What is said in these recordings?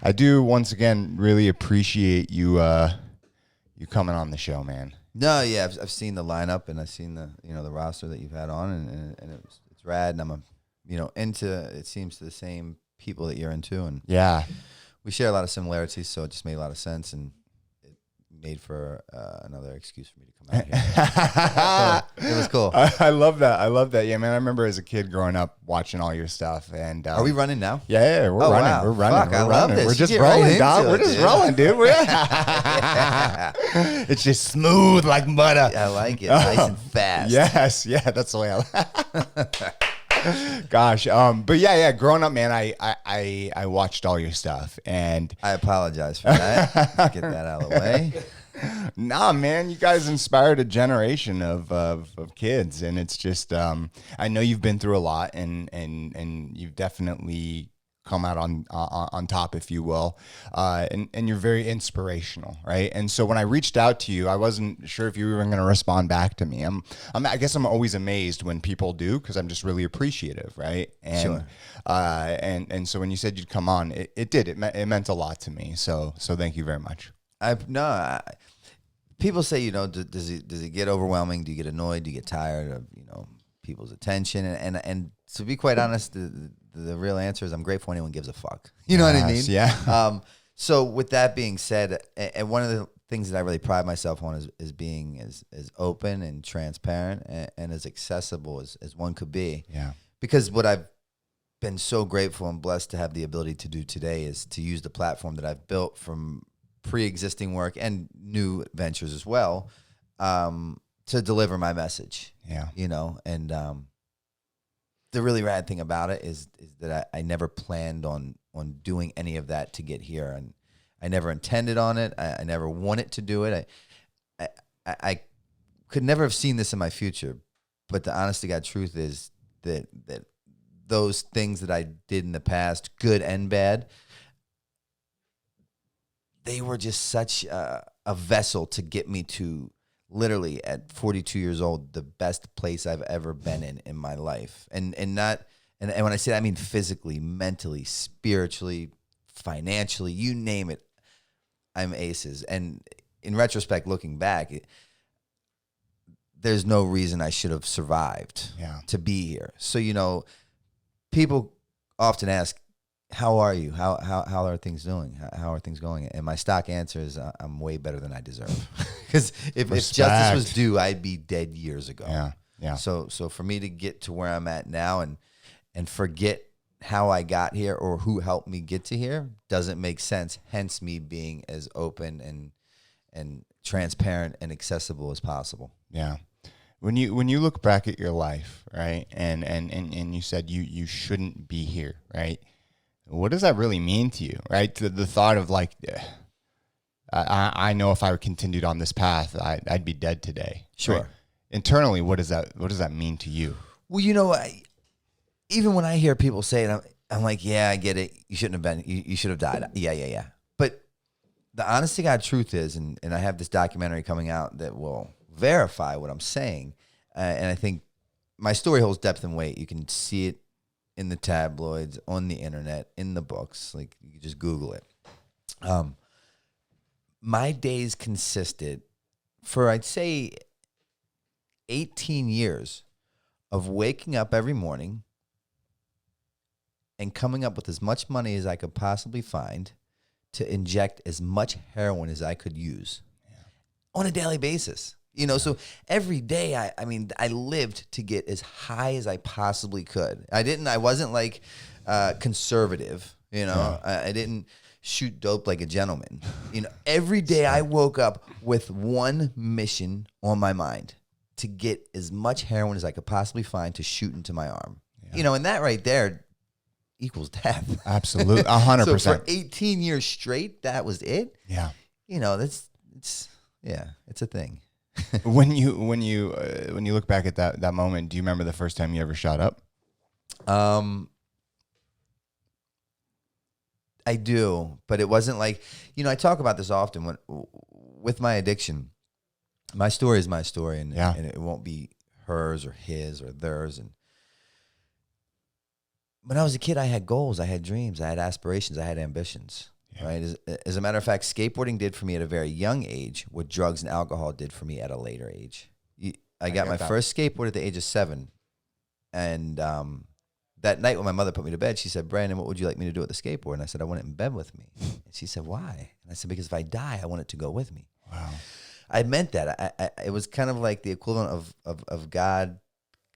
I do once again really appreciate you you coming on the show, man. No, yeah, I've seen the lineup and I've seen the the roster that you've had on, and it's rad. And I'm into, it seems, to the same people that you're into, and Yeah. we share a lot of similarities, so it just made a lot of sense, and it made for another excuse for me to come out here. So it was cool. I love that. I love that. Yeah, man. I remember as a kid growing up watching all your stuff. And Are we running now? Yeah, we're running. Wow. We're running. Fuck, we're I running. love this. We're just Get right rolling, into dog. it, We're just dude. rolling, dude. It's just smooth like butter. I like it. Nice and fast. Yes, yeah, that's the way I. Gosh, but yeah. Growing up, man, I watched all your stuff, and I apologize for that. Let's get that out of the way. nah, man, you guys inspired a generation of kids, and it's just I know you've been through a lot, and you've definitely come out on top, if you will, and you're very inspirational, right? And so when I reached out to you, I wasn't sure if you were even going to respond back to me. I guess I'm always amazed when people do, because I'm just really appreciative, right? And Sure. And so when you said you'd come on, it meant a lot to me. So thank you very much. People say, does it get overwhelming? Do you get annoyed? Do you get tired of people's attention? And to be quite honest, the real answer is I'm grateful anyone gives a fuck. You know what I mean? Yeah. So with that being said, and one of the things that I really pride myself on is being as open and transparent and as accessible as one could be. Yeah. Because what I've been so grateful and blessed to have the ability to do today is to use the platform that I've built from pre-existing work and new ventures as well, to deliver my message. Yeah. And the really rad thing about it is that I never planned on doing any of that to get here, and I never intended on it. I never wanted to do it. I could never have seen this in my future, but the honest to God truth is that those things that I did in the past, good and bad, they were just such a vessel to get me to, literally at 42 years old, the best place I've ever been in my life. And when I say that, I mean physically, mentally, spiritually, financially, you name it, I'm aces. And in retrospect, looking back, there's no reason I should have survived to be here. So, people often ask, how are you? How are things doing? How are things going? And my stock answer is I'm way better than I deserve. Because if justice was due, I'd be dead years ago. Yeah. So for me to get to where I'm at now and forget how I got here or who helped me get to here doesn't make sense. Hence me being as open and transparent and accessible as possible. Yeah. When you look back at your life, right, and you said you shouldn't be here, right? What does that really mean to you, right? The thought of like, I know if I continued on this path, I'd be dead today. Sure. Right? Internally, what does that mean to you? Well, even when I hear people say it, I'm like, yeah, I get it. You shouldn't have been. You should have died. Yeah. But the honest to God truth is, and I have this documentary coming out that will verify what I'm saying, and I think my story holds depth and weight. You can see it in the tabloids, on the internet, in the books. Like, you can just Google it. My days consisted, for I'd say 18 years, of waking up every morning and coming up with as much money as I could possibly find to inject as much heroin as I could use on a daily basis. So every day, I lived to get as high as I possibly could. I wasn't like conservative, I didn't shoot dope like a gentleman. Every day I woke up with one mission on my mind: to get as much heroin as I could possibly find to shoot into my arm. And that right there equals death. Absolutely, 100%. So for 18 years straight, that was it. Yeah. It's a thing. When you look back at that moment, do you remember the first time you ever shot up? I do, but it wasn't like, I talk about this often with my addiction. My story is my story, and it won't be hers or his or theirs. And when I was a kid, I had goals, I had dreams, I had aspirations, I had ambitions. right? As a matter of fact, skateboarding did for me at a very young age what drugs and alcohol did for me at a later age. I got my first skateboard at the age of 7. And that night when my mother put me to bed, she said, Brandon, what would you like me to do with the skateboard? And I said, I want it in bed with me. And she said, why? And I said, because if I die, I want it to go with me. Wow. I meant that. It was kind of like the equivalent of God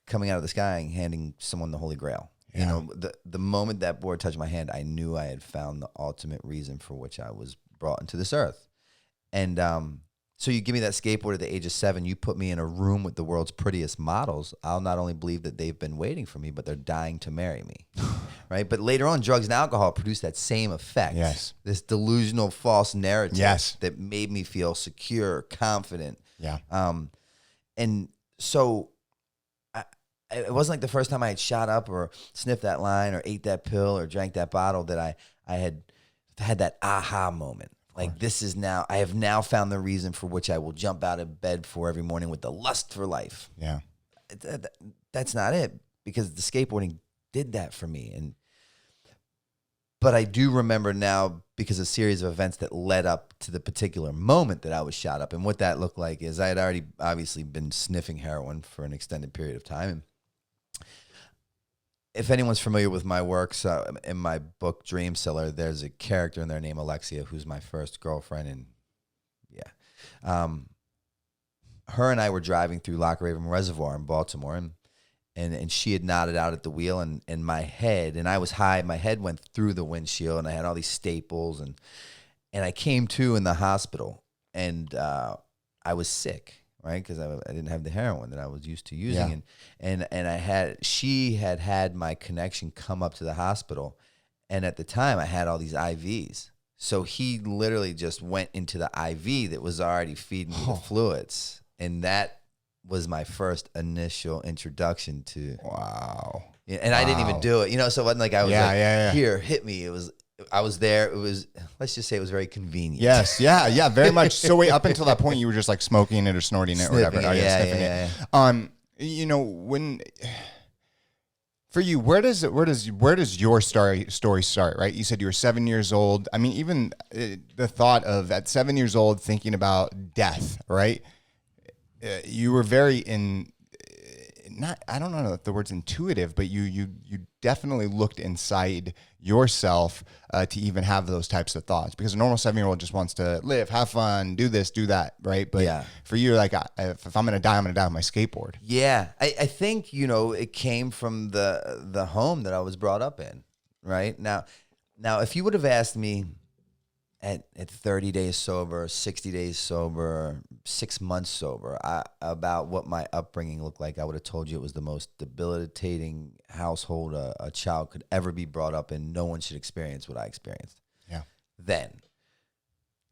coming out of the sky and handing someone the Holy Grail. Yeah. You know, the moment that board touched my hand, I knew I had found the ultimate reason for which I was brought into this earth. And so you give me that skateboard at the age of 7, you put me in a room with the world's prettiest models, I'll not only believe that they've been waiting for me, but they're dying to marry me, right? But later on, drugs and alcohol produce that same effect. Yes. This delusional false narrative that made me feel secure, confident. Yeah. And so it wasn't like the first time I had shot up or sniffed that line or ate that pill or drank that bottle that I had that aha moment. Like, this is now, I have now found the reason for which I will jump out of bed for every morning with the lust for life. Yeah. That's not it, because the skateboarding did that for me. But I do remember now, because of a series of events that led up to the particular moment that I was shot up. And what that looked like is I had already obviously been sniffing heroin for an extended period of time. And if anyone's familiar with my works, in my book, Dream Seller, there's a character in there named Alexia, who's my first girlfriend. And her and I were driving through Lock Raven Reservoir in Baltimore, and she had nodded out at the wheel, and my head, and I was high, my head went through the windshield, and I had all these staples, and I came to in the hospital, and I was sick. Right, because I didn't have the heroin that I was used to using, and she had my connection come up to the hospital, and at the time I had all these IVs, so he literally just went into the IV that was already feeding me the fluids, and that was my first initial introduction to and I didn't even do it, so it wasn't like I was here, hit me. I was there. It was, let's just say it was very convenient. Yes. Yeah. Very much. So wait, up until that point, you were just like smoking it or snorting it or whatever. Sniffing it. When, for you, where does your story start, right? You said you were 7 years old. I mean, even the thought of at 7 years old, thinking about death, right? You were very I don't know if the word's intuitive, but you definitely looked inside yourself to even have those types of thoughts, because a normal 7-year-old just wants to live, have fun, do this, do that, right? But for you, like, if I'm going to die, I'm going to die on my skateboard. Yeah. I think, it came from the home that I was brought up in, right? Now, if you would have asked me at 30 days sober, 60 days sober, 6 months sober, about what my upbringing looked like, I would have told you it was the most debilitating household a child could ever be brought up in. No one should experience what I experienced. Yeah. Then,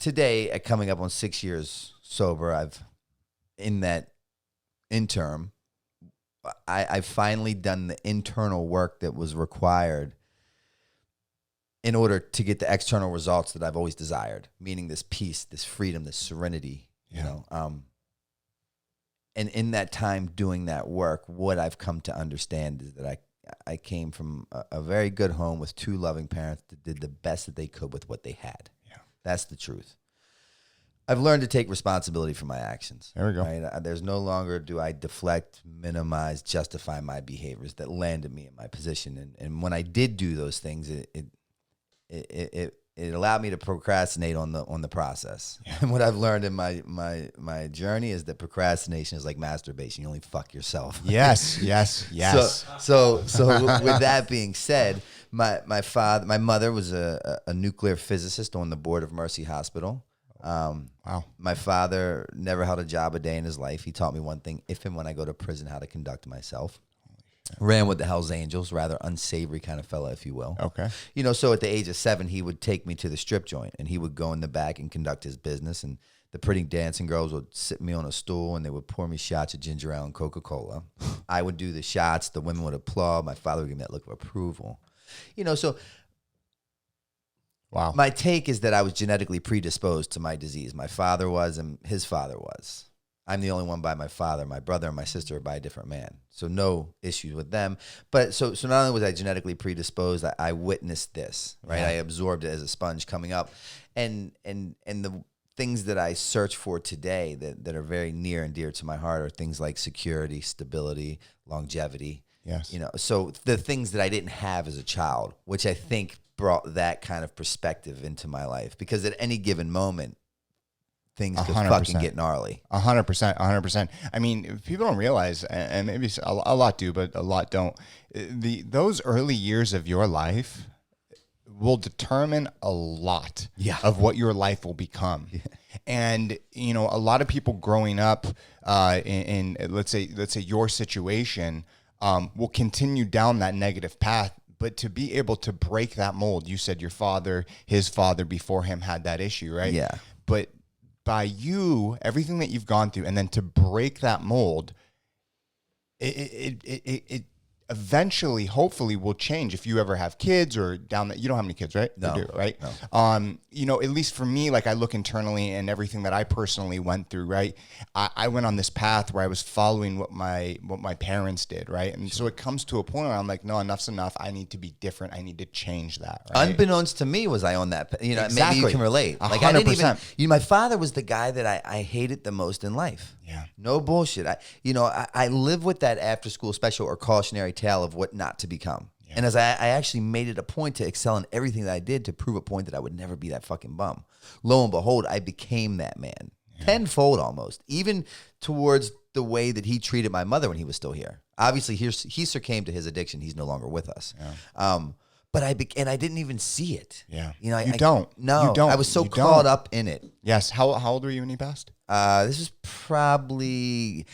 today, at coming up on 6 years sober, in that interim, I've finally done the internal work that was required in order to get the external results that I've always desired, meaning this peace, this freedom, this serenity, and in that time doing that work, what I've come to understand is that I came from a very good home with 2 loving parents that did the best that they could with what they had. Yeah. That's the truth. I've learned to take responsibility for my actions. There we go. Right? There's no longer do I deflect, minimize, justify my behaviors that landed me in my position. And when I did do those things, it allowed me to procrastinate on the process. Yeah. And what I've learned in my journey is that procrastination is like masturbation. You only fuck yourself. Yes. So with that being said, my mother was a nuclear physicist on the board of Mercy Hospital. Wow. My father never held a job a day in his life. He taught me one thing: if and when I go to prison, how to conduct myself. Ran with the Hells Angels, rather unsavory kind of fella, if you will. Okay. So at the age of 7, he would take me to the strip joint, and he would go in the back and conduct his business, and the pretty dancing girls would sit me on a stool, and they would pour me shots of ginger ale and Coca-Cola. I would do the shots. The women would applaud. My father would give me that look of approval. So wow. My take is that I was genetically predisposed to my disease. My father was, and his father was. I'm the only one by my father. My brother and my sister are by a different man. So no issues with them. But so not only was I genetically predisposed, I witnessed this, right? I absorbed it as a sponge coming up. And the things that I search for today that are very near and dear to my heart are things like security, stability, longevity. Yes. You know, so the things that I didn't have as a child, which I think brought that kind of perspective into my life, because at any given moment, things could 100%. fucking get gnarly. 100%. I mean, people don't realize, and maybe a lot do, but a lot don't. Those early years of your life will determine a lot of what your life will become. Yeah. And, you know, a lot of people growing up in let's say your situation will continue down that negative path. But to be able to break that mold, you said your father, his father before him had that issue, right? Yeah. But by you, everything that you've gone through, and then to break that mold, it eventually, hopefully, will change if you ever have kids or down that. You don't have any kids, right? No. You do, right? No. You know, at least for me, like I look internally and everything that I personally went through, right? I went on this path where I was following what my parents did, right? And so it comes to a point where I'm like, no, enough's enough. I need to be different. I need to change that. Right? Unbeknownst to me, was I on that? You know, Exactly. maybe you can relate. Like 100%. I didn't even. You know, my father was the guy that I hated the most in life. Yeah. No bullshit. I live with that after school special or cautionary tale of what not to become. Yeah. And as I actually made it a point to excel in everything that I did to prove a point that I would never be that fucking bum. Lo and behold, I became that man. Yeah. Tenfold almost. Even towards the way that he treated my mother when he was still here. Obviously, he succumbed to his addiction. He's no longer with us. Yeah. But I didn't even see it. Yeah. You know, you don't. I was so caught up in it. Yes. How old were you when he passed? This is probably,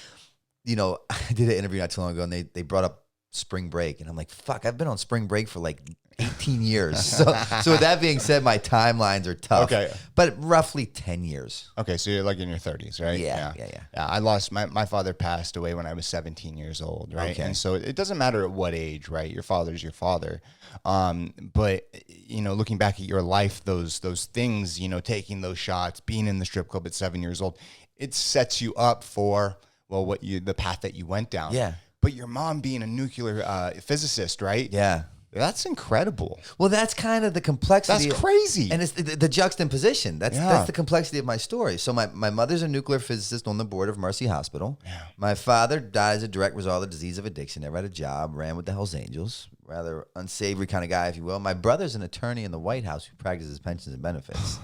you know, I did an interview not too long ago, and they brought up spring break, and I'm like, fuck, I've been on spring break for like 18 years. So with that being said, my timelines are tough. Okay. But roughly 10 years. Okay, so you're like in your 30s, right? Yeah. I lost, my father passed away when I was 17 years old, right? Okay. And so it doesn't matter at what age, right? Your father's your father. But, you know, looking back at your life, those things, you know, taking those shots, being in the strip club at 7 years old, it sets you up for, well, the path that you went down. Yeah. But your mom being a nuclear physicist, right? Yeah. That's incredible. Well, that's kind of the complexity. That's crazy. And it's the juxtaposition. That's the complexity of my story. So my mother's a nuclear physicist on the board of Mercy Hospital. Yeah. My father died as a direct result of the disease of addiction. Never had a job, ran with the Hells Angels. Rather unsavory kind of guy, if you will. My brother's an attorney in the White House who practices pensions and benefits.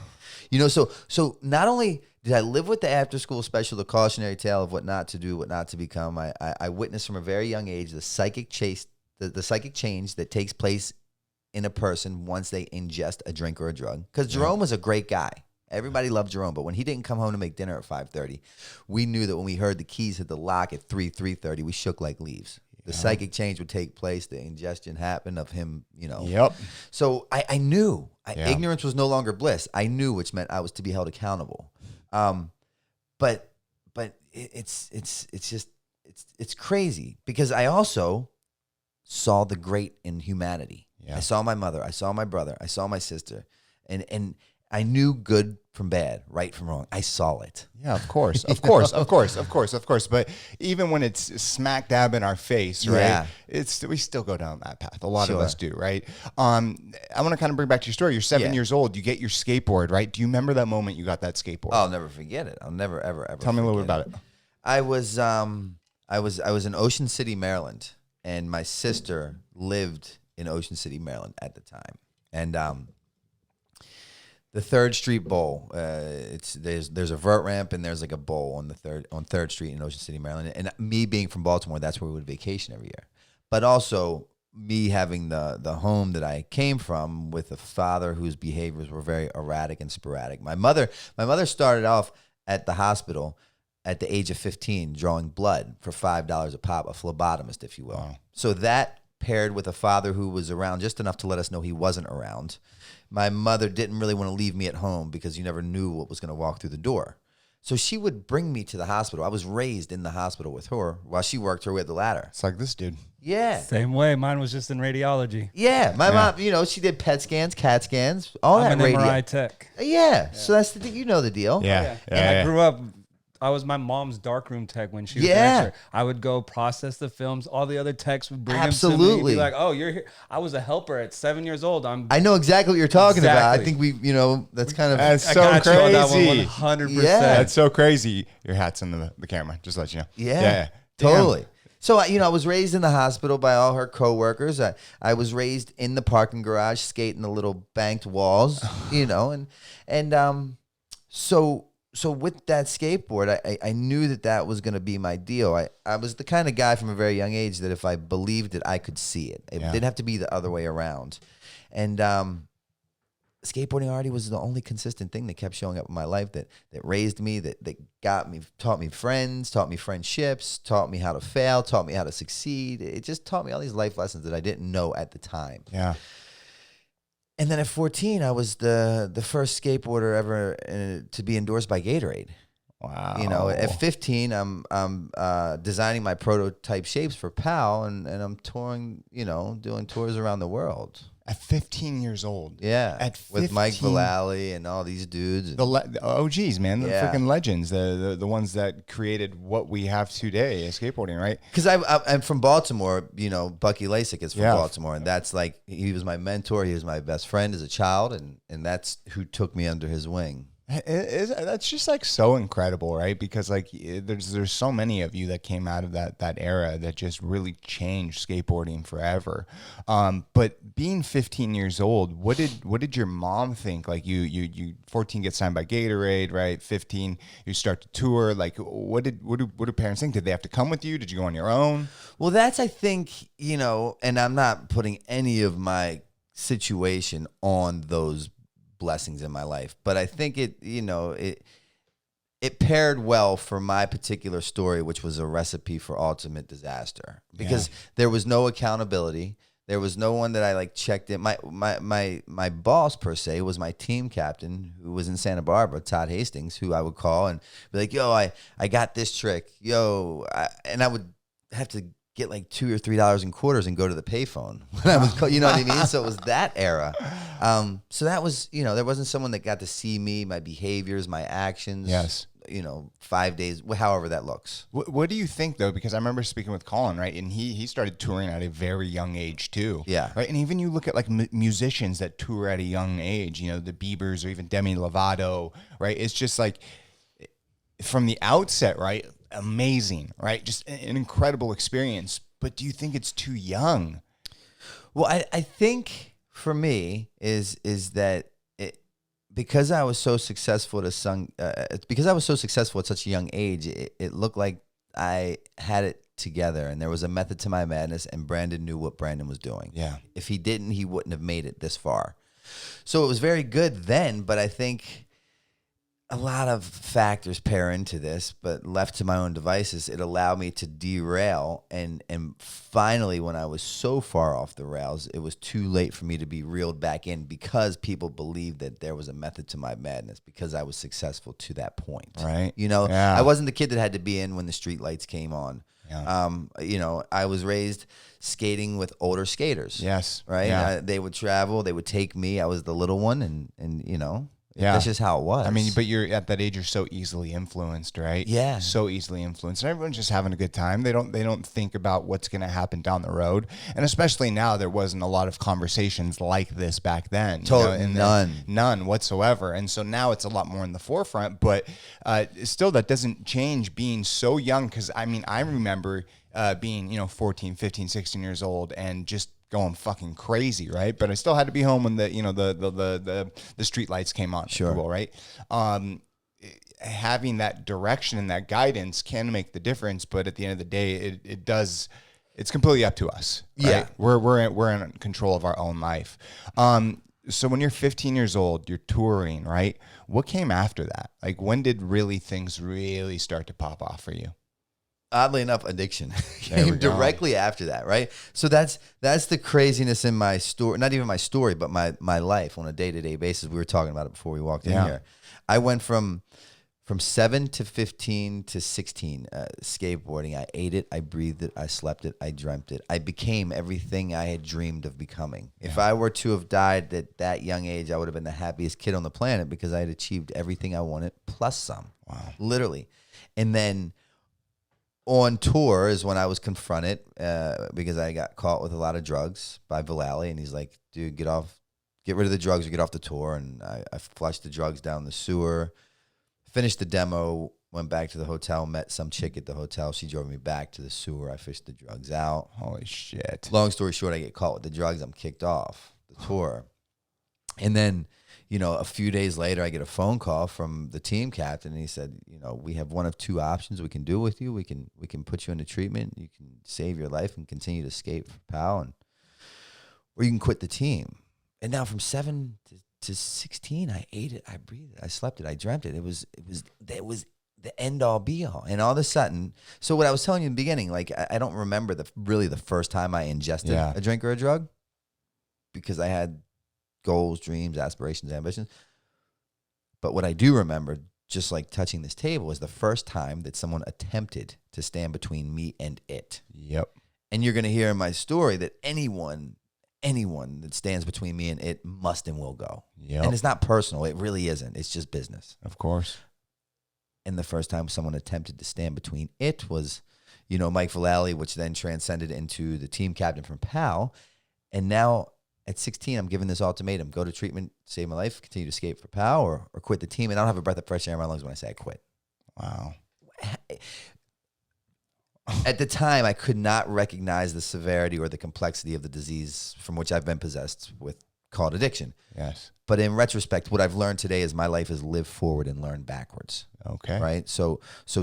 You know, so not only did I live with the after-school special, the cautionary tale of what not to do, what not to become, I witnessed from a very young age the psychic change that takes place in a person once they ingest a drink or a drug. Because Jerome was a great guy. Everybody loved Jerome, but when he didn't come home to make dinner at 5:30, we knew that when we heard the keys hit the lock at 3:30, we shook like leaves. The psychic change would take place. The ingestion happened of him, you know. Yep. So I knew. Ignorance was no longer bliss. I knew, which meant I was to be held accountable. But it's crazy because I also saw the great in humanity. Yeah. I saw my mother. I saw my brother. I saw my sister, and I knew good from bad, right from wrong. I saw it. Yeah, of course. But even when it's smack dab in our face, right? We still go down that path. A lot of us do, right? I want to kind of bring back to your story. You're 7 years old. You get your skateboard, right? Do you remember that moment you got that skateboard? I'll never forget it. I'll never, ever, ever. Tell me a little bit about it. I was in Ocean City, Maryland, and my sister lived in Ocean City, Maryland at the time, and the 3rd Street Bowl. There's a vert ramp and there's like a bowl on 3rd Street in Ocean City, Maryland. And me being from Baltimore, that's where we would vacation every year. But also me having the home that I came from with a father whose behaviors were very erratic and sporadic. My mother started off at the hospital at the age of 15 drawing blood for $5 a pop, a phlebotomist, if you will. Wow. So that paired with a father who was around just enough to let us know he wasn't around. My mother didn't really want to leave me at home because you never knew what was going to walk through the door. So she would bring me to the hospital. I was raised in the hospital with her while she worked her way up the ladder. It's like this dude. Yeah. Same way. Mine was just in radiology. Yeah. My mom, you know, she did PET scans, CAT scans, all that I'm an MRI tech. Yeah. So that's the you know the deal. Yeah. And I grew up was my mom's darkroom tech when she was Yeah. an extra. I would go process the films. All the other techs would bring them to Absolutely. me. Be like, oh, you're here. I was a helper at 7 years old. I know exactly what you're talking about. I Exactly. think that's kind of. That's I so got you on that one crazy. 100%. Yeah. That's so crazy. Your hat's in the camera. Just to let you know. Yeah. Damn. Totally. So, I was raised in the hospital by all her coworkers. I was raised in the parking garage, skating the little banked walls, So with that skateboard, I knew that was going to be my deal. I was the kind of guy from a very young age that if I believed it, I could see it. It didn't have to be the other way around. And skateboarding already was the only consistent thing that kept showing up in my life that raised me, that got me, taught me friends, taught me friendships, taught me how to fail, taught me how to succeed. It just taught me all these life lessons that I didn't know at the time. Yeah. And then at 14, I was the first skateboarder ever to be endorsed by Gatorade. Wow. At 15, I'm designing my prototype shapes for PAL, and I'm touring, doing tours around the world. At 15 years old. Yeah. At 15, with Mike Vallely and all these dudes. the OGs, man, the Yeah. freaking legends, the ones that created what we have today as skateboarding, right? Because I'm from Baltimore, Bucky Lasik is from Yeah. Baltimore, and that's like, he was my mentor, he was my best friend as a child, and that's who took me under his wing. That's just like so incredible, right? Because like there's so many of you that came out of that era that just really changed skateboarding forever. But being 15 years old, what did your mom think? Like you 14 get signed by Gatorade, right? 15 you start to tour. Like what do parents think? Did they have to come with you? Did you go on your own? Well, that's, I think, and I'm not putting any of my situation on those blessings in my life, but I think it paired well for my particular story, which was a recipe for ultimate disaster, because there was no accountability. There was no one that I checked in. My boss per se was my team captain, who was in Santa Barbara, Todd Hastings, who I would call and be like, yo, I got this trick. And I would have to get like $2 or $3 in quarters and go to the payphone when I was, you know what I mean? So it was that era. So that was, there wasn't someone that got to see me, my behaviors, my actions. Yes. 5 days, however that looks. What do you think though? Because I remember speaking with Colin, right? And he started touring at a very young age too. Yeah. Right. And even you look at like musicians that tour at a young age, the Biebers or even Demi Lovato, right? It's just like from the outset, right? Amazing, right? Just an incredible experience. But do you think it's too young? Well, I think for me is that because I was so successful at such a young age, it looked like I had it together, and there was a method to my madness, and Brandon knew what Brandon was doing. Yeah. If he didn't, he wouldn't have made it this far. So it was very good then, but I think a lot of factors pair into this, but left to my own devices, it allowed me to derail. And finally, when I was so far off the rails, it was too late for me to be reeled back in, because people believed that there was a method to my madness because I was successful to that point. Right. Yeah. I wasn't the kid that had to be in when the street lights came on. Yeah. I was raised skating with older skaters. Yes. Right. Yeah. They would travel. They would take me. I was the little one, and Yeah. that's just how it was. I mean, but you're at that age, you're so easily influenced, right? Yeah. So easily influenced. And everyone's just having a good time. They don't think about what's going to happen down the road. And especially now, there wasn't a lot of conversations like this back then. Totally. None whatsoever. And so now it's a lot more in the forefront, but still that doesn't change being so young. Cause I mean, I remember being, 14, 15, 16 years old and just going fucking crazy, right? But I still had to be home when the street lights came on, sure. if you will, right? Having that direction and that guidance can make the difference, but at the end of the day, it does. It's completely up to us. Right? Yeah, we're in control of our own life. So when you're 15 years old, you're touring, right? What came after that? Like, when did things really start to pop off for you? Oddly enough, addiction came directly after that, right? So that's the craziness in my story. Not even my story, but my life on a day-to-day basis. We were talking about it before we walked in here. I went from 7 to 15 to 16 skateboarding. I ate it, I breathed it, I slept it, I dreamt it. I became everything I had dreamed of becoming. Yeah. If I were to have died at that young age, I would have been the happiest kid on the planet, because I had achieved everything I wanted plus some. Wow. Literally. And then on tour is when I was confronted because I got caught with a lot of drugs by Vallely, and he's like, dude, get rid of the drugs or get off the tour. And I flushed the drugs down the sewer, finished the demo, went back to the hotel, met some chick at the hotel. She drove me back to the sewer. I fished the drugs out. Holy shit. Long story short, I get caught with the drugs. I'm kicked off the tour. And then, a few days later, I get a phone call from the team captain, and he said, we have one of two options we can do with you. We can put you into treatment. You can save your life and continue to skate for POW, or you can quit the team. And now from 7 to 16, I ate it, I breathed it, I slept it, I dreamt it. It was the end all be all. And all of a sudden, so what I was telling you in the beginning, like I don't remember the first time I ingested a drink or a drug, because I had goals, dreams, aspirations, ambitions. But what I do remember, just like touching this table, is the first time that someone attempted to stand between me and it. Yep. And you're going to hear in my story that anyone that stands between me and it must and will go. Yep. And it's not personal. It really isn't. It's just business. Of course. And the first time someone attempted to stand between it was, Mike Vallely, which then transcended into the team captain from POW. And now at 16, I'm given this ultimatum: go to treatment, save my life, continue to skate for POW, or quit the team. And I don't have a breath of fresh air in my lungs when I say I quit. Wow. At the time, I could not recognize the severity or the complexity of the disease from which I've been possessed with, called addiction. Yes. But in retrospect, what I've learned today is my life is live forward and learn backwards. Okay. Right. So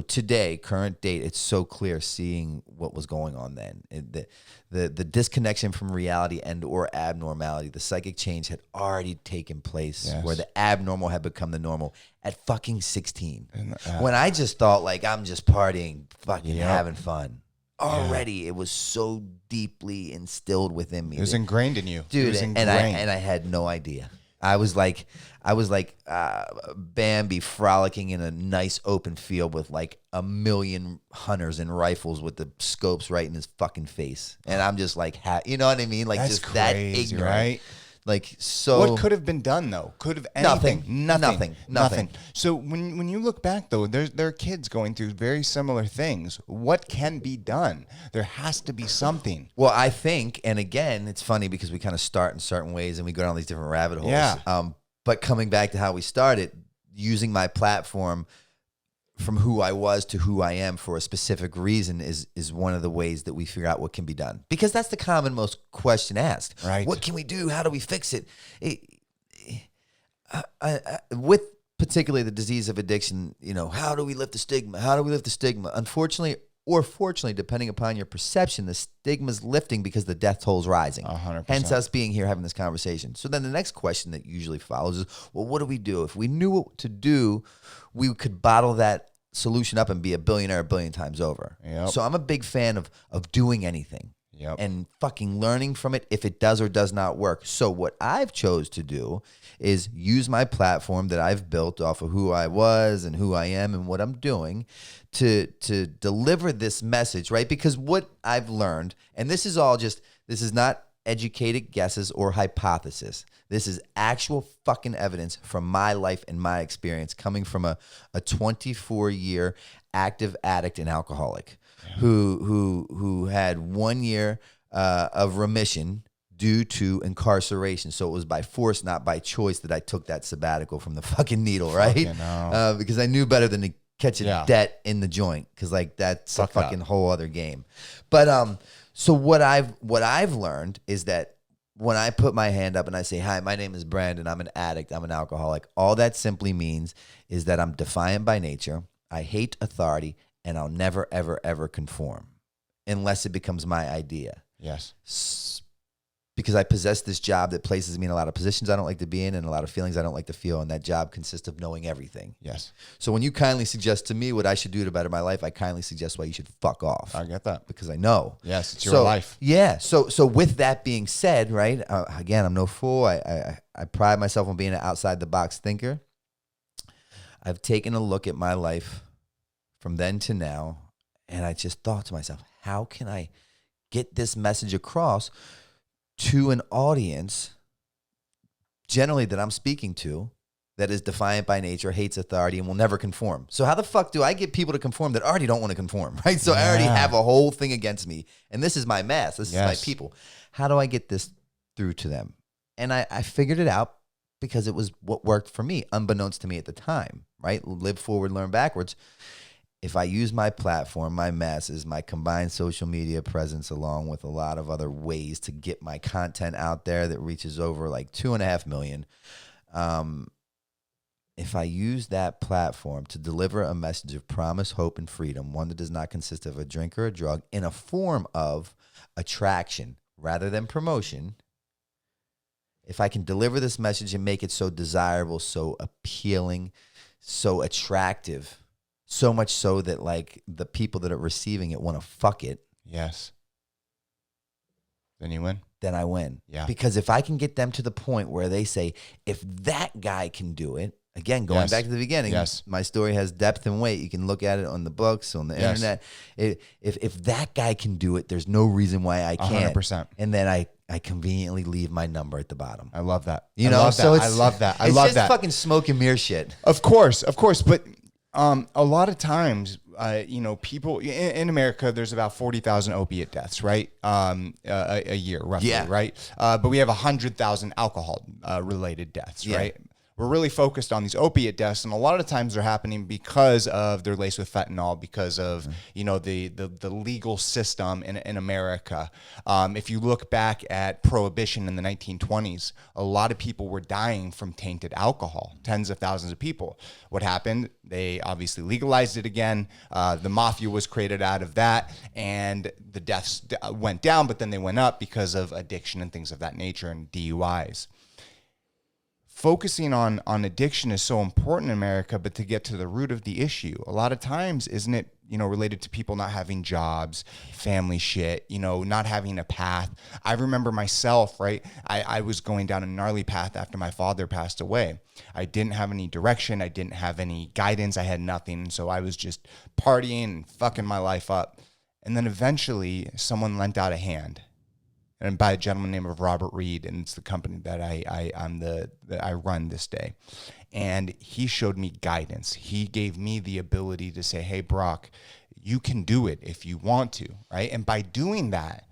today, current date, it's so clear seeing what was going on then. The disconnection from reality and or abnormality, the psychic change had already taken place, where the abnormal had become the normal at fucking 16. When I just thought, like, I'm just partying, fucking having fun. Already, it was so deeply instilled within me. It was ingrained in you, dude. It was and I had no idea. I was like Bambi frolicking in a nice open field with like a million hunters and rifles with the scopes right in his fucking face, and I'm just like, you know what I mean? Like, that's just crazy, that ignorant, right? Like, so what could have been done though? Could have anything? Nothing. So when you look back though, there are kids going through very similar things. What can be done? There has to be something. Well, I think, and again, it's funny because we kind of start in certain ways and we go down these different rabbit holes. Yeah. But coming back to how we started, using my platform from who I was to who I am for a specific reason is one of the ways that we figure out what can be done. Because that's the common most question asked. Right. What can we do? How do we fix it? With particularly the disease of addiction, how do we lift the stigma? How do we lift the stigma? Unfortunately or fortunately, depending upon your perception, the stigma's lifting because the death toll's rising. 100%. Hence us being here having this conversation. So then the next question that usually follows is, well, what do we do? If we knew what to do, we could bottle that solution up and be a billionaire a billion times over. Yep. So I'm a big fan of doing anything. Yep. And fucking learning from it if it does or does not work. So what I've chose to do is use my platform that I've built off of who I was and who I am and what I'm doing to deliver this message, right? Because what I've learned, and this is not educated guesses or hypothesis. This is actual fucking evidence from my life and my experience, coming from a 24-year active addict and alcoholic who had 1 year of remission due to incarceration. So it was by force, not by choice, that I took that sabbatical from the fucking needle, right? Because I knew better than to catch a debt in the joint, because like that's a fucking whole other game. But so what I've learned is that when I put my hand up and I say, hi, my name is Brandon, I'm an addict, I'm an alcoholic, all that simply means is that I'm defiant by nature, I hate authority, and I'll never, ever, ever conform unless it becomes my idea. Yes. Because I possess this job that places me in a lot of positions I don't like to be in and a lot of feelings I don't like to feel, and that job consists of knowing everything. Yes. So when you kindly suggest to me what I should do to better my life, I kindly suggest why you should fuck off. I get that. Because I know. Yes, it's your life. Yeah. So with that being said, right, again, I'm no fool. I pride myself on being an outside-the-box thinker. I've taken a look at my life from then to now, and I just thought to myself, how can I get this message across to an audience generally that I'm speaking to that is defiant by nature, hates authority, and will never conform. So how the fuck do I get people to conform that already don't want to conform, right? So I already have a whole thing against me, and this is my mass. This is my people. How do I get this through to them? And I figured it out because it was what worked for me, unbeknownst to me at the time, right? Live forward, learn backwards. If I use my platform, my masses, my combined social media presence, along with a lot of other ways to get my content out there that reaches over like 2.5 million, if I use that platform to deliver a message of promise, hope, and freedom, one that does not consist of a drink or a drug, in a form of attraction rather than promotion, if I can deliver this message and make it so desirable, so appealing, so attractive, so much so that like the people that are receiving it want to fuck it. Yes. Then you win. Then I win. Yeah. Because if I can get them to the point where they say, if that guy can do it, again, going back to the beginning, my story has depth and weight. You can look at it on the books, on the internet. If that guy can do it, there's no reason why I can't. 100%. And then I conveniently leave my number at the bottom. I love that. You know, so I love that. I it's love just that. fucking smoke and mirror shit. Of course. But a lot of times, people in America, there's about 40,000 opiate deaths, right? A year, roughly, right? But we have 100,000 alcohol related deaths, right? We're really focused on these opiate deaths, and a lot of the times they're happening because of they're laced with fentanyl, because of the legal system in America. If you look back at prohibition in the 1920s, a lot of people were dying from tainted alcohol, tens of thousands of people. What happened? They obviously legalized it again. The mafia was created out of that, and the deaths went down, but then they went up because of addiction and things of that nature and DUIs. Focusing on addiction is so important in America, but to get to the root of the issue, a lot of times, isn't it, related to people not having jobs, family shit, not having a path. I remember myself, right? I was going down a gnarly path after my father passed away. I didn't have any direction. I didn't have any guidance. I had nothing. So I was just partying and fucking my life up. And then eventually someone lent out a hand. And by a gentleman named Robert Reed, and it's the company that I run this day. And he showed me guidance. He gave me the ability to say, hey, Brock, you can do it if you want to, right? And by doing that,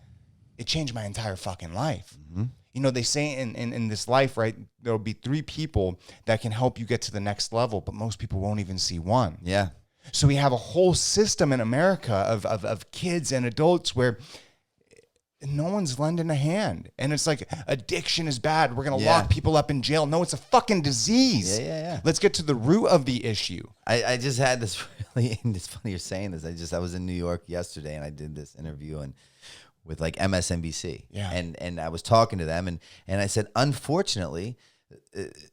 it changed my entire fucking life. Mm-hmm. They say in this life, right, there'll be 3 people that can help you get to the next level, but most people won't even see one. Yeah. So we have a whole system in America of kids and adults where no one's lending a hand. And it's like, addiction is bad. We're going to lock people up in jail. No, it's a fucking disease. Yeah. Let's get to the root of the issue. I just had this really, and it's funny you're saying this. I was in New York yesterday, and I did this interview with like MSNBC. Yeah. And I was talking to them, and I said, unfortunately, it's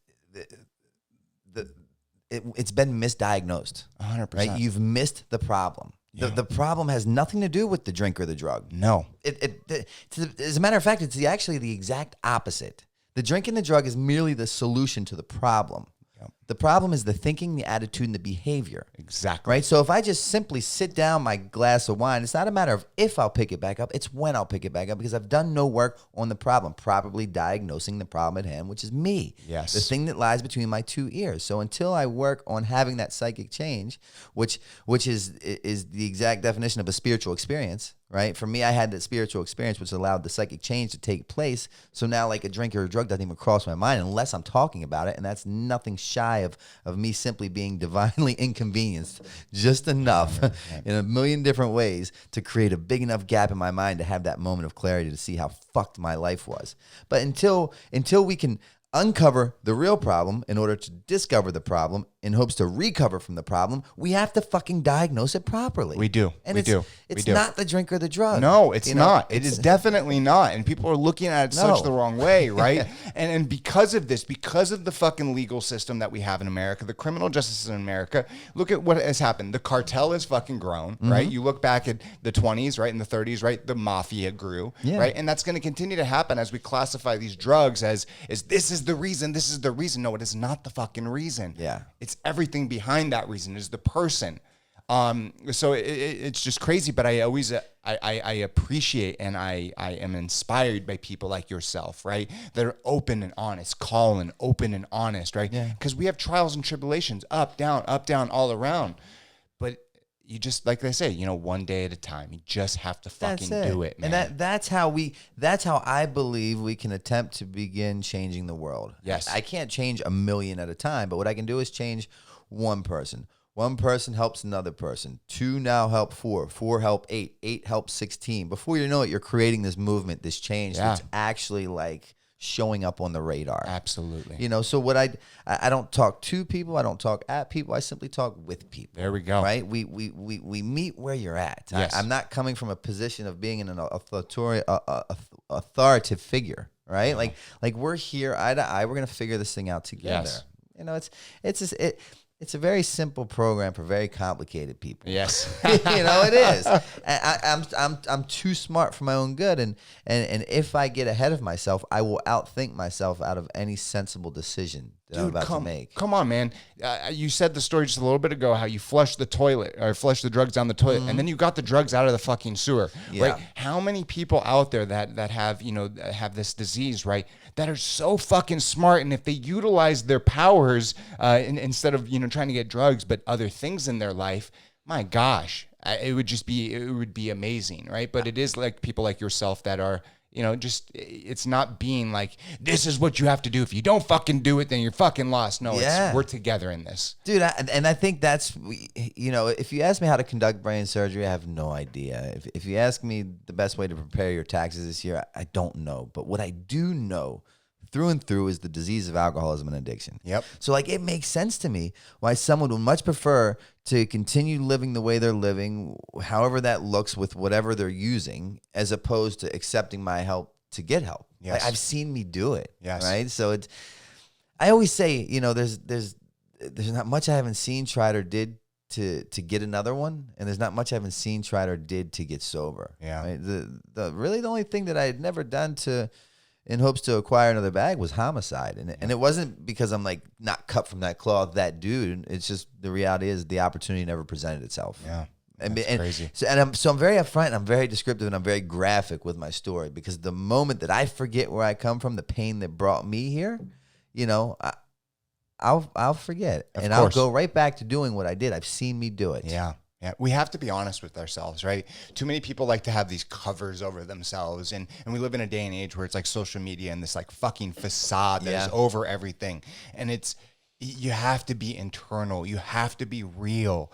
been misdiagnosed. 100%. Right? You've missed the problem. The problem has nothing to do with the drink or the drug. No. As a matter of fact, it's actually the exact opposite. The drink and the drug is merely the solution to the problem. Yep. The problem is the thinking, the attitude, and the behavior. Exactly. Right? So if I just simply sit down my glass of wine, it's not a matter of if I'll pick it back up, it's when I'll pick it back up, because I've done no work on the problem, properly diagnosing the problem at hand, which is me. Yes. The thing that lies between my 2 ears. So until I work on having that psychic change, which is the exact definition of a spiritual experience, right? For me, I had that spiritual experience, which allowed the psychic change to take place. So now, like, a drink or a drug doesn't even cross my mind unless I'm talking about it. And that's nothing shy of me simply being divinely inconvenienced just enough in a million different ways to create a big enough gap in my mind to have that moment of clarity to see how fucked my life was. But until we can uncover the real problem in order to discover the problem in hopes to recover from the problem, we have to fucking diagnose it properly. We do. And it's do. not the drink or the drug. No, it's not. It is definitely not. And people are looking at it such the wrong way, right? and because of this, because of the fucking legal system that we have in America, the criminal justice system in America, look at what has happened. The cartel has fucking grown, right? You look back at the 20s, right? In the 30s, right? The mafia grew, right? And that's going to continue to happen as we classify these drugs as this is the reason, this is the reason. No, it is not the fucking reason. Yeah. It's everything behind that reason. Is the person. So it's just crazy, but I always I appreciate and I am inspired by people like yourself, right? That are open and honest, calling, open and honest, right? Yeah. Because we have trials and tribulations, up, down, all around. But you just, like they say, you know, one day at a time. You just have to fucking do it, man. And that's how I believe we can attempt to begin changing the world. Yes. I can't change a million at a time, but what I can do is change one person. One person helps another person. 2 now help 4. 4 help 8. 8 helps 16. Before you know it, you're creating this movement, this change that's actually like showing up on the radar. Absolutely. You know, so what I don't talk to people, I don't talk at people, I simply talk with people. There we go. Right? We meet where you're at. Yes. I'm not coming from a position of being an authoritative figure, right? Like we're here eye to eye, we're going to figure this thing out together. Yes. You know, it's a very simple program for very complicated people. Yes. You know, it is. I'm too smart for my own good, and if I get ahead of myself, I will outthink myself out of any sensible decision that I'm about to make. Come on, man. You said the story just a little bit ago how you flushed the toilet or flushed the drugs down the toilet, and then you got the drugs out of the fucking sewer. Yeah. Right? How many people out there that have, you know, have this disease, right? That are so fucking smart, and if they utilize their powers instead of, you know, trying to get drugs, but other things in their life, my gosh, it would be amazing, right? But it is like people like yourself that are, you know, just, it's not being like, this is what you have to do. If you don't fucking do it, then you're fucking lost. No, it's, we're together in this. Dude, I think that's, you know, if you ask me how to conduct brain surgery, I have no idea. If you ask me the best way to prepare your taxes this year, I don't know. But what I do know through and through is the disease of alcoholism and addiction. Yep. So like it makes sense to me why someone would much prefer to continue living the way they're living, however that looks with whatever they're using, as opposed to accepting my help to get help. Yes. Like, I've seen me do it. Yes. Right. So I always say, you know, there's not much I haven't seen, tried, or did to get another one, and there's not much I haven't seen, tried, or did to get sober. Yeah. Right? The only thing that I had never done in hopes to acquire another bag was homicide. And it wasn't because I'm like not cut from that cloth, that dude. It's just the reality is the opportunity never presented itself. Yeah. And crazy. So I'm very upfront, and I'm very descriptive, and I'm very graphic with my story, because the moment that I forget where I come from, the pain that brought me here, you know, I'll forget. And I'll go right back to doing what I did. I've seen me do it. Yeah. Yeah, we have to be honest with ourselves, right? Too many people like to have these covers over themselves, and we live in a day and age where it's like social media and this like fucking facade that is over everything. And you have to be internal. You have to be real.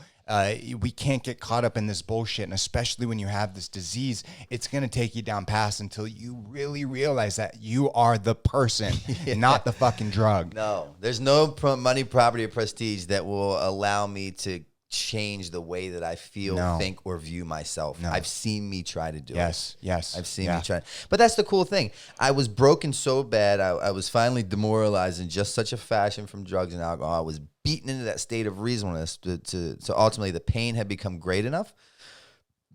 We can't get caught up in this bullshit, and especially when you have this disease, it's going to take you down past until you really realize that you are the person, not the fucking drug. No, there's no money, property, or prestige that will allow me to change the way that I feel, think, or view myself. I've seen me try to do it. Yes. I've seen me try. But that's the cool thing. I was broken so bad. I was finally demoralized in just such a fashion from drugs and alcohol. I was beaten into that state of reasonableness to ultimately the pain had become great enough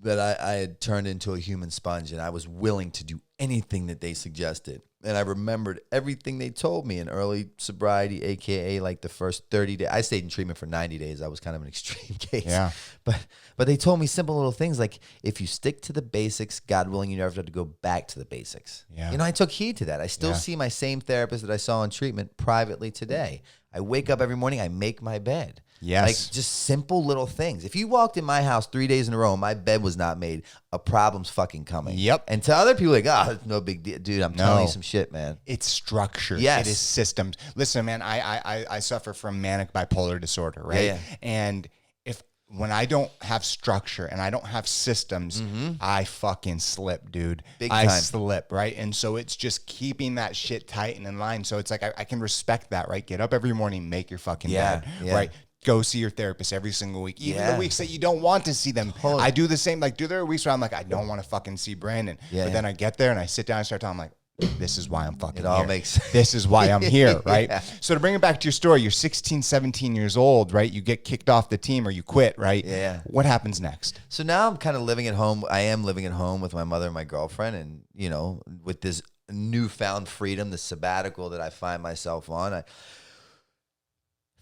that I had turned into a human sponge, and I was willing to do anything that they suggested. And I remembered everything they told me in early sobriety, a.k.a. like the first 30 days. I stayed in treatment for 90 days. I was kind of an extreme case. Yeah. But they told me simple little things like, if you stick to the basics, God willing, you never have to go back to the basics. Yeah. You know, I took heed to that. I still see my same therapist that I saw in treatment privately today. I wake up every morning, I make my bed. Yes. Like just simple little things. If you walked in my house 3 days in a row and my bed was not made, a problem's fucking coming. Yep. And to other people, like, it's no big deal. Dude, I'm telling you some shit, man. It's structure. Yes. It is systems. Listen, man, I suffer from manic bipolar disorder, right? Yeah. And when I don't have structure and I don't have systems, I fucking slip, dude. Big I time. slip, right? And so it's just keeping that shit tight and in line. So it's like I can respect that, right? Get up every morning, make your fucking bed, right? Go see your therapist every single week. Even the weeks that you don't want to see them. Totally. I do the same. Like, there are weeks where I'm like, I don't want to fucking see Brandon. But then I get there and I sit down and start talking, I'm like, this is why I'm fucking here. It all makes sense. This is why I'm here, right? So to bring it back to your story, you're 16, 17 years old, right? You get kicked off the team or you quit, right? Yeah. What happens next? So now I'm kind of living at home. I am living at home with my mother and my girlfriend, and, you know, with this newfound freedom, the sabbatical that I find myself on,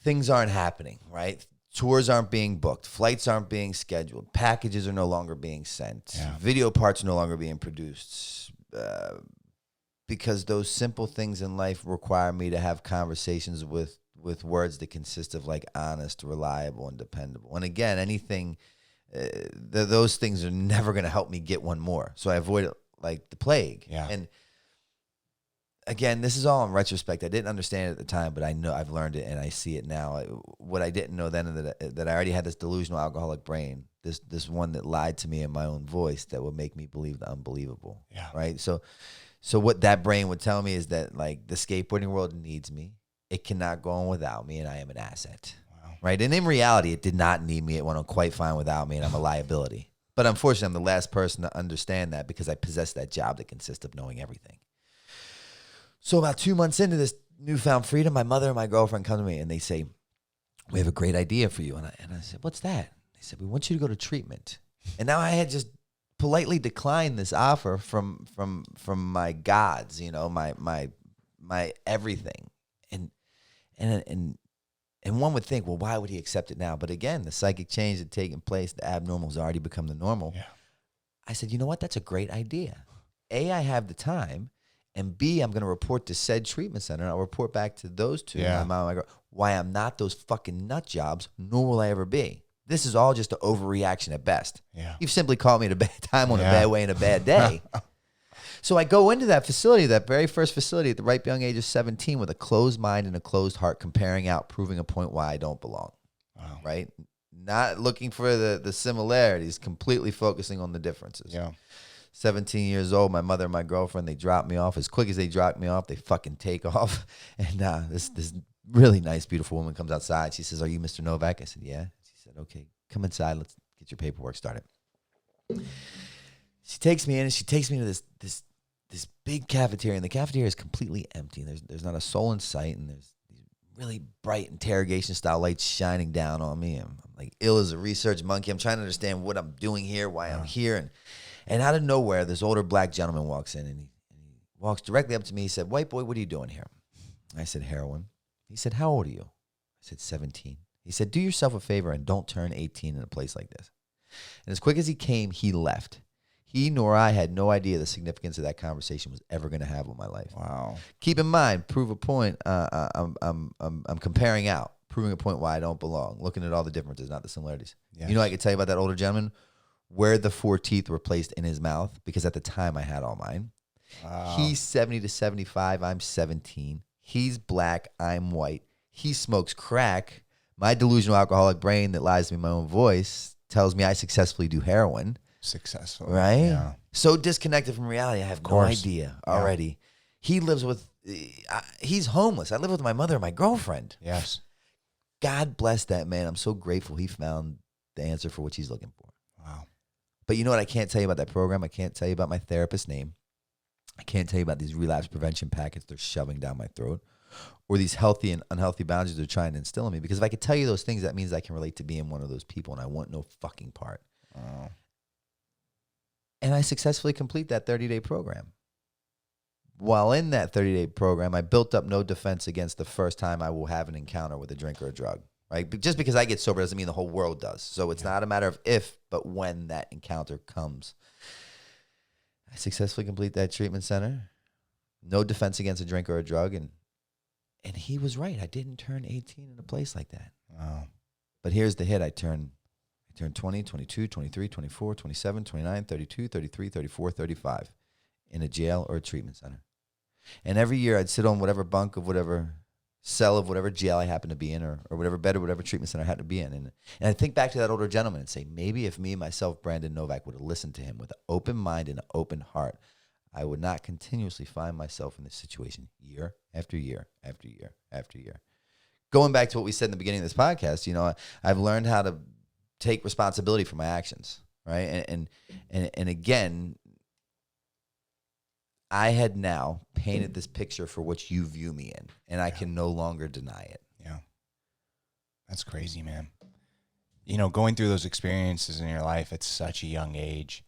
things aren't happening, right? tours aren't being booked, flights aren't being scheduled, packages are no longer being sent, video parts are no longer being produced, because those simple things in life require me to have conversations with words that consist of like honest, reliable, and dependable. And again, anything, those things are never going to help me get one more. So I avoid it like the plague. Yeah. And again, this is all in retrospect. I didn't understand it at the time, but I know I've learned it and I see it now. What I didn't know then, that I already had this delusional alcoholic brain, this one that lied to me in my own voice that would make me believe the unbelievable. Yeah. Right. So what that brain would tell me is that like the skateboarding world needs me. It cannot go on without me, and I am an asset. Wow. Right. And in reality, it did not need me. It went on quite fine without me, and I'm a liability. But unfortunately, I'm the last person to understand that because I possess that job that consists of knowing everything. So about 2 months into this newfound freedom, my mother and my girlfriend come to me and they say, "We have a great idea for you." And I said, "What's that?" They said, "We want you to go to treatment." And now I had just politely declined this offer from my gods, you know, my everything. And one would think, well, why would he accept it now? But again, the psychic change had taken place. The abnormal has already become the normal. Yeah. I said, you know what? That's a great idea. A, I have the time. And B, I'm going to report to said treatment center. And I'll report back to those two, my mom and my girl, why I'm not those fucking nut jobs, nor will I ever be. This is all just an overreaction at best. Yeah. You've simply caught me at a bad time on a bad way and a bad day. So I go into that facility, that very first facility at the ripe young age of 17 with a closed mind and a closed heart, comparing out, proving a point why I don't belong. Wow. Right? Not looking for the similarities, completely focusing on the differences. Yeah. 17 years old, my mother and my girlfriend, they drop me off. As quick as they drop me off, they fucking take off. And this really nice, beautiful woman comes outside. She says, "Are you Mr. Novak?" I said, "Yeah." She said, "Okay, come inside. Let's get your paperwork started." She takes me in and she takes me to this big cafeteria, and the cafeteria is completely empty. There's not a soul in sight, and there's these really bright interrogation style lights shining down on me. I'm like ill as a research monkey. I'm trying to understand what I'm doing here, why I'm here, and out of nowhere, this older black gentleman walks in, and he walks directly up to me. He said, "White boy, what are you doing here?" I said, "Heroin." He said, "How old are you?" I said, 17. He said, "Do yourself a favor and don't turn 18 in a place like this." And as quick as he came, he left. He nor I had no idea the significance of that conversation was ever going to have on my life. Wow. Keep in mind, prove a point. I'm comparing out, proving a point why I don't belong, looking at all the differences, not the similarities. Yes. You know, I could tell you about that older gentleman, where the 4 teeth were placed in his mouth, because at the time I had all mine. Wow. He's 70 to 75. I'm 17. He's black. I'm white. He smokes crack. My delusional alcoholic brain that lies to me in my own voice tells me I successfully do heroin. Successful. Right? Yeah. So disconnected from reality. I have no idea already. Yeah. He lives with, he's homeless. I live with my mother and my girlfriend. Yes. God bless that man. I'm so grateful he found the answer for what he's looking for. Wow. But you know what I can't tell you about that program? I can't tell you about my therapist's name. I can't tell you about these relapse prevention packets they're shoving down my throat, or these healthy and unhealthy boundaries they're trying to instill in me. Because if I could tell you those things, that means I can relate to being one of those people, and I want no fucking part. Oh. And I successfully complete that 30-day program. While in that 30-day program, I built up no defense against the first time I will have an encounter with a drink or a drug. Right? But just because I get sober doesn't mean the whole world does. So it's not a matter of if, but when that encounter comes. I successfully complete that treatment center. No defense against a drink or a drug. And he was right. I didn't turn 18 in a place like that. Wow. But here's the hit. I turned 20, 22, 23, 24, 27, 29, 32, 33, 34, 35 in a jail or a treatment center. And every year I'd sit on whatever bunk of whatever cell of whatever jail I happened to be in, or whatever bed or whatever treatment center I had to be in. And I think back to that older gentleman and say, maybe if me, myself, Brandon Novak, would have listened to him with an open mind and an open heart, I would not continuously find myself in this situation year after year after year after year. Going back to what we said in the beginning of this podcast, you know, I've learned how to take responsibility for my actions, right? And again, I had now painted this picture for what you view me in, and I can no longer deny it. Yeah. That's crazy, man. You know, going through those experiences in your life at such a young age,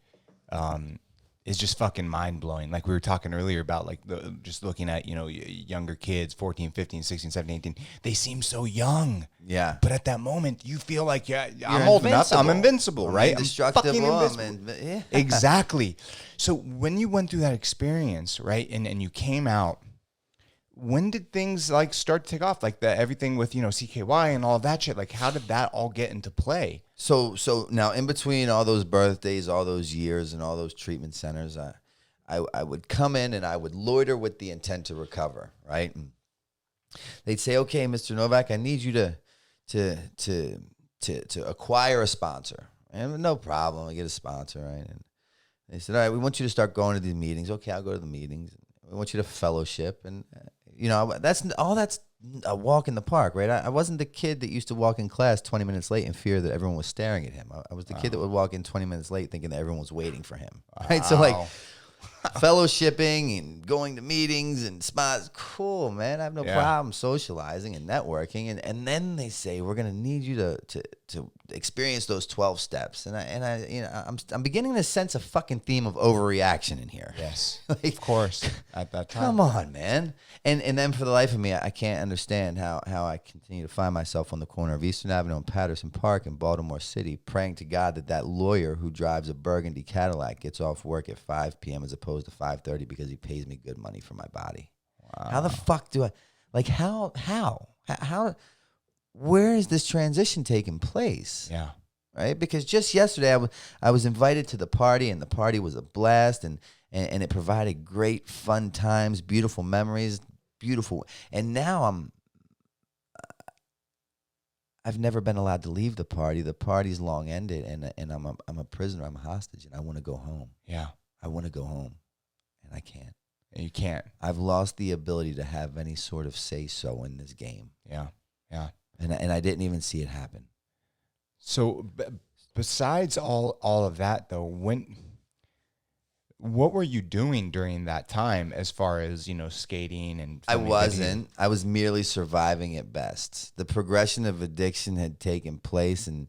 is just fucking mind blowing. Like we were talking earlier about like just looking at, younger kids, 14, 15, 16, 17, 18, they seem so young. Yeah. But at that moment you feel like, I'm You're old enough. I'm invincible. invincible, right? I'm Indestructible. fucking invincible. Yeah. Exactly. So when you went through that experience, right, and you came out, when did things like start to take off? Like everything with, CKY and all of that shit. Like how did that all get into play? So now in between all those birthdays, all those years, and all those treatment centers, I would come in and I would loiter with the intent to recover, right? And they'd say, "Okay, Mr. Novak, I need you to acquire a sponsor." And no problem, I get a sponsor, right? And they said, "All right, we want you to start going to these meetings." Okay, I'll go to the meetings. We want you to fellowship, and that's a walk in the park, right? I wasn't the kid that used to walk in class 20 minutes late in fear that everyone was staring at him. I was the kid that would walk in 20 minutes late thinking that everyone was waiting for him, right? So like fellowshipping and going to meetings and spots, cool, man. I have no problem socializing and networking. And then they say, we're going to need you to experience those 12 steps. And I'm beginning to sense a fucking theme of overreaction in here. Yes, like, of course. At that time, come on, man. And then for the life of me, I can't understand how I continue to find myself on the corner of Eastern Avenue and Patterson Park in Baltimore City, praying to God that lawyer who drives a burgundy Cadillac gets off work at 5 p.m. as opposed to 5:30 because he pays me good money for my body. Wow. How the fuck do I, like, how, where is this transition taking place? Yeah. Right? Because just yesterday I was invited to the party, and the party was a blast, and it provided great fun times, beautiful memories, beautiful. And now I've never been allowed to leave the party. The party's long ended, and I'm a prisoner. I'm a hostage, and I want to go home. Yeah. I want to go home, and I can't. You can't. I've lost the ability to have any sort of say-so in this game. Yeah. Yeah. And I didn't even see it happen. So besides all of that, though, what were you doing during that time as far as, skating and I filming wasn't. I was merely surviving at best. The progression of addiction had taken place, and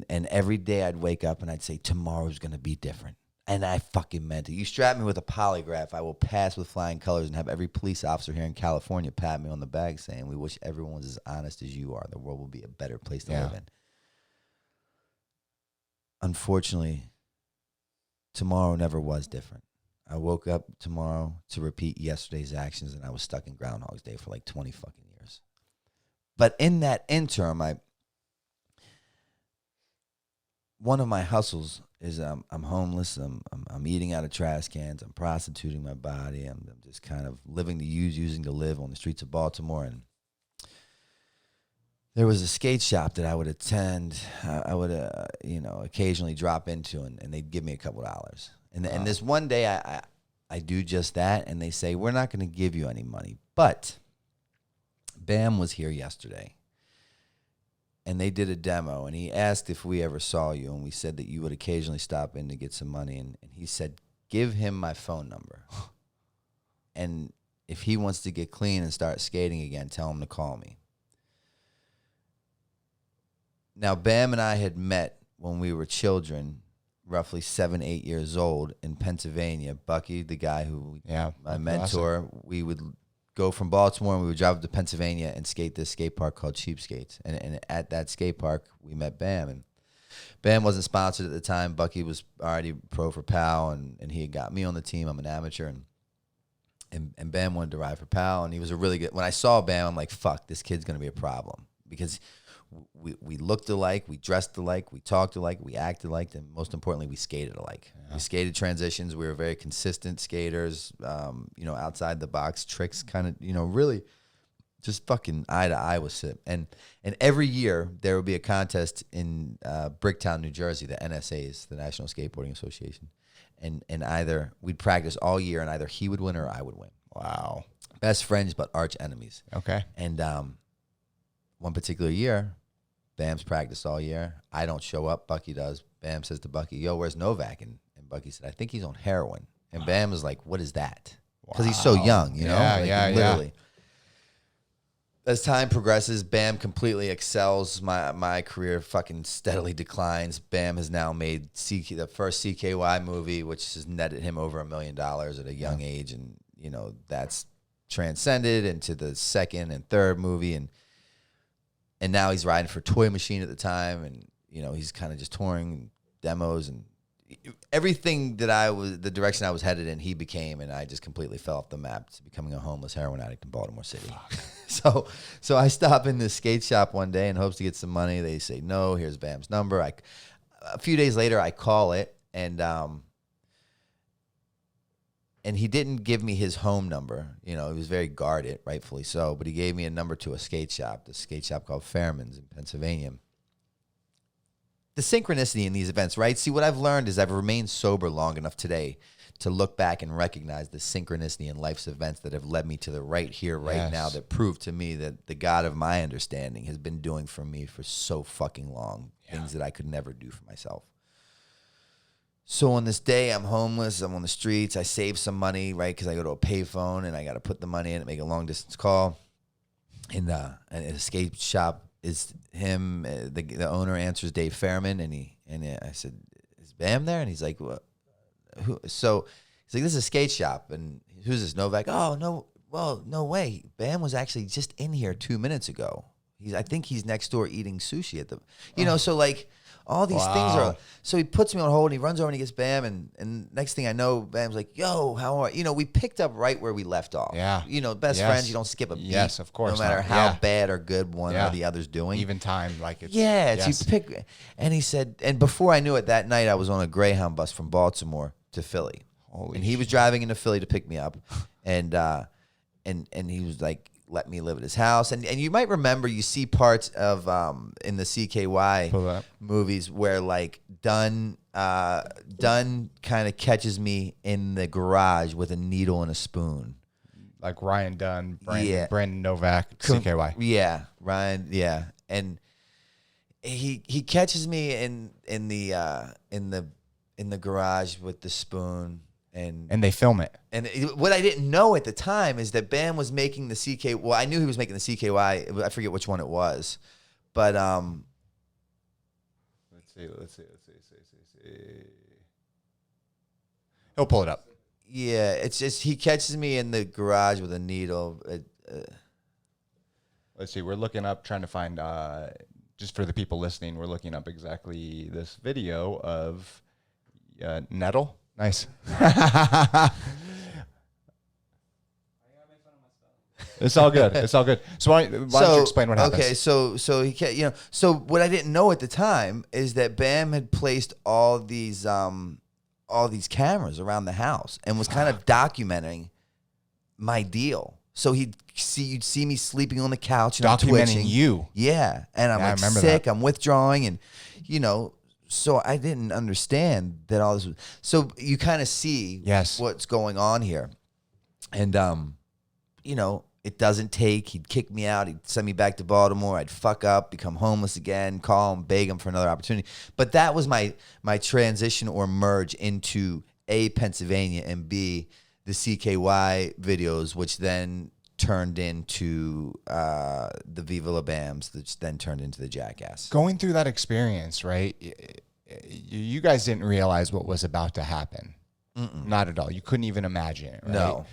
every day I'd wake up and I'd say, tomorrow's going to be different. And I fucking meant it. You strap me with a polygraph, I will pass with flying colors and have every police officer here in California pat me on the back saying, we wish everyone was as honest as you are. The world will be a better place to live in. Unfortunately, tomorrow never was different. I woke up tomorrow to repeat yesterday's actions, and I was stuck in Groundhog's Day for like 20 fucking years. But in that interim, one of my hustles is I'm homeless. I'm eating out of trash cans. I'm prostituting my body. I'm just kind of living to use, using to live on the streets of Baltimore. And there was a skate shop that I would attend. I would, occasionally drop into, and they'd give me a couple dollars. And this one day, I do just that, and they say, we're not going to give you any money. But Bam was here yesterday, and they did a demo, and he asked if we ever saw you, and we said that you would occasionally stop in to get some money, and he said, give him my phone number. And if he wants to get clean and start skating again, tell him to call me. Now, Bam and I had met when we were children, roughly 7, 8 years old, in Pennsylvania. Bucky, the guy who, my mentor, we would go from Baltimore and we would drive up to Pennsylvania and skate this skate park called Cheapskates. And at that skate park, we met Bam. And Bam wasn't sponsored at the time. Bucky was already pro for PAL, and he had got me on the team. I'm an amateur, and Bam wanted to ride for PAL, and he was a really good. When I saw Bam, I'm like, fuck, this kid's going to be a problem, because we looked alike, we dressed alike, we talked alike, we acted alike, and most importantly, we skated alike. Yeah. We skated transitions. We were very consistent skaters, outside the box tricks, kind of, really just fucking eye to eye with it. And every year there would be a contest in Bricktown, New Jersey, the NSA's, the National Skateboarding Association. And either we'd practice all year, and either he would win or I would win. Wow. Best friends, but arch enemies. Okay. And one particular year, Bam's practiced all year. I don't show up. Bucky does. Bam says to Bucky, yo, where's Novak? And Bucky said, I think he's on heroin. And Bam was like, what is that? Because he's so young, literally. as time progresses, Bam completely excels. My career fucking steadily declines. Bam has now made the first CKY movie, which has netted him over $1 million at a young age, and that's transcended into the second and third movie, and now he's riding for Toy Machine at the time, and he's kind of just touring demos and everything that the direction I was headed in, he became, and I just completely fell off the map to becoming a homeless heroin addict in Baltimore City. So I stop in this skate shop one day in hopes to get some money. They say, no, here's Bam's number. A few days later, I call it, and he didn't give me his home number. He was very guarded, rightfully so, but he gave me a number to a skate shop, called Fairman's in Pennsylvania. The synchronicity in these events, right? See, what I've learned is I've remained sober long enough today to look back and recognize the synchronicity in life's events that have led me to the right here, right now, that prove to me that the God of my understanding has been doing for me for so fucking long, things that I could never do for myself. So on this day, I'm homeless, I'm on the streets, I save some money, right? Because I go to a payphone and I got to put the money in and make a long distance call. And a skate shop is him. The owner answers Dave Fairman, and I said, "Is Bam there?" And he's like, "What? Who?" So he's like, "This is a skate shop." And who's this? Novak? Oh no, well, no way. Bam was actually just in here 2 minutes ago. I think he's next door eating sushi at the, So like all these things are. So he puts me on hold and he runs over and he gets Bam, and next thing I know, Bam's like, "Yo, how are you?" We picked up right where we left off. Yeah. Best friends, you don't skip a beat. Yes, of course. No matter how bad or good one or the other's doing. Even time, like it's. Yeah, you pick. And he said, and before I knew it, that night I was on a Greyhound bus from Baltimore to Philly. And he was driving into Philly to pick me up, and he was like, let me live at his house. And you might remember, you see parts of in the CKY movies where like Dunn kind of catches me in the garage with a needle and a spoon. Like Ryan Dunn, Brandon Novak, CKY. Yeah, Ryan, yeah. And he catches me in the garage with the spoon. And they film it. And what I didn't know at the time is that Bam was making the CK. Well, I knew he was making the CKY. I forget which one it was, but let's see. He'll pull it up. Yeah, it's just he catches me in the garage with a needle. Let's see. We're looking up, trying to find. Just for the people listening, we're looking up exactly this video of Nettle. Nice. It's all good. It's all good. So why don't you explain what happens? Okay, so he can't, so what I didn't know at the time is that Bam had placed all these cameras around the house and was kind of documenting my deal. So you'd see me sleeping on the couch and documenting I'm twitching. You. Yeah, and I'm like sick. I'm withdrawing, and So I didn't understand that all this was. So you kind of see what's going on here. And, it doesn't take. He'd kick me out. He'd send me back to Baltimore. I'd fuck up, become homeless again, call him, beg him for another opportunity. But that was my transition or merge into A, Pennsylvania, and B, the CKY videos, which then turned into the Viva La Bams, which then turned into the Jackass. Going through that experience, right? You guys didn't realize what was about to happen. Not at all. You couldn't even imagine it, right? No.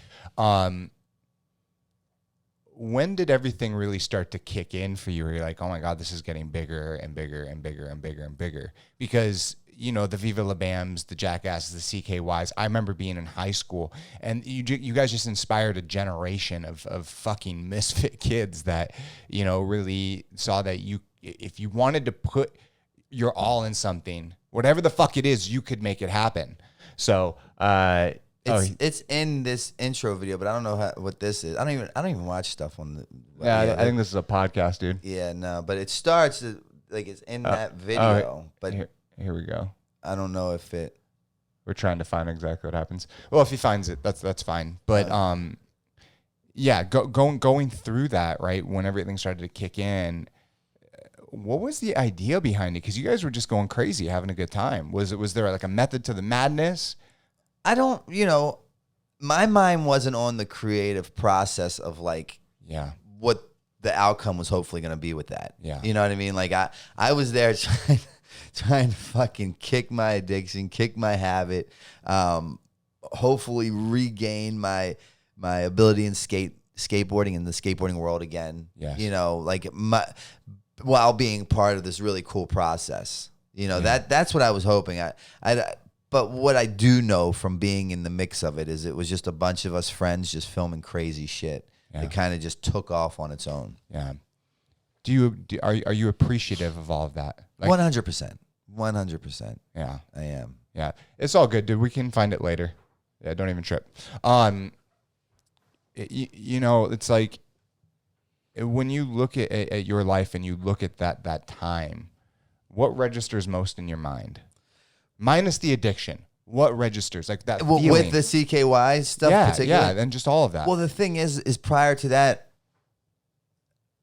When did everything really start to kick in for you? Where you're like, oh my God, this is getting bigger and bigger and bigger and bigger and bigger. Because, the Viva La Bams, the Jackasses, the CKYs, I remember being in high school, and you guys just inspired a generation of fucking misfit kids that, really saw that if you wanted to put your all in something, whatever the fuck it is, you could make it happen. So, it's in this intro video, but I don't know what this is. I don't even watch stuff on the. Yeah, I think this is a podcast, dude. Yeah, no, but it starts like it's in that video. But here we go. I don't know if it. We're trying to find exactly what happens. Well, if he finds it, that's fine. But going through that, right, when everything started to kick in, what was the idea behind it? Because you guys were just going crazy, having a good time. Was there like a method to the madness? I don't, my mind wasn't on the creative process of like what the outcome was hopefully going to be with that. Yeah. You know what I mean? Like I was there trying to fucking kick my addiction, kick my habit, hopefully regain my ability in skateboarding in the skateboarding world again. Yes. You know, like while being part of this really cool process. You know, that's what I was hoping. But what I do know from being in the mix of it is it was just a bunch of us friends just filming crazy shit. Yeah. It kind of just took off on its own. Yeah. Are you appreciative of all of that? 100%. 100%. Yeah. I am. Yeah. It's all good, dude. We can find it later. Yeah, don't even trip. You know, it's like when you look at your life and you look at that time, what registers most in your mind? Minus the addiction. What registers? Like that feeling. With the CKY stuff particularly? Yeah, and just all of that. Well, the thing is prior to that,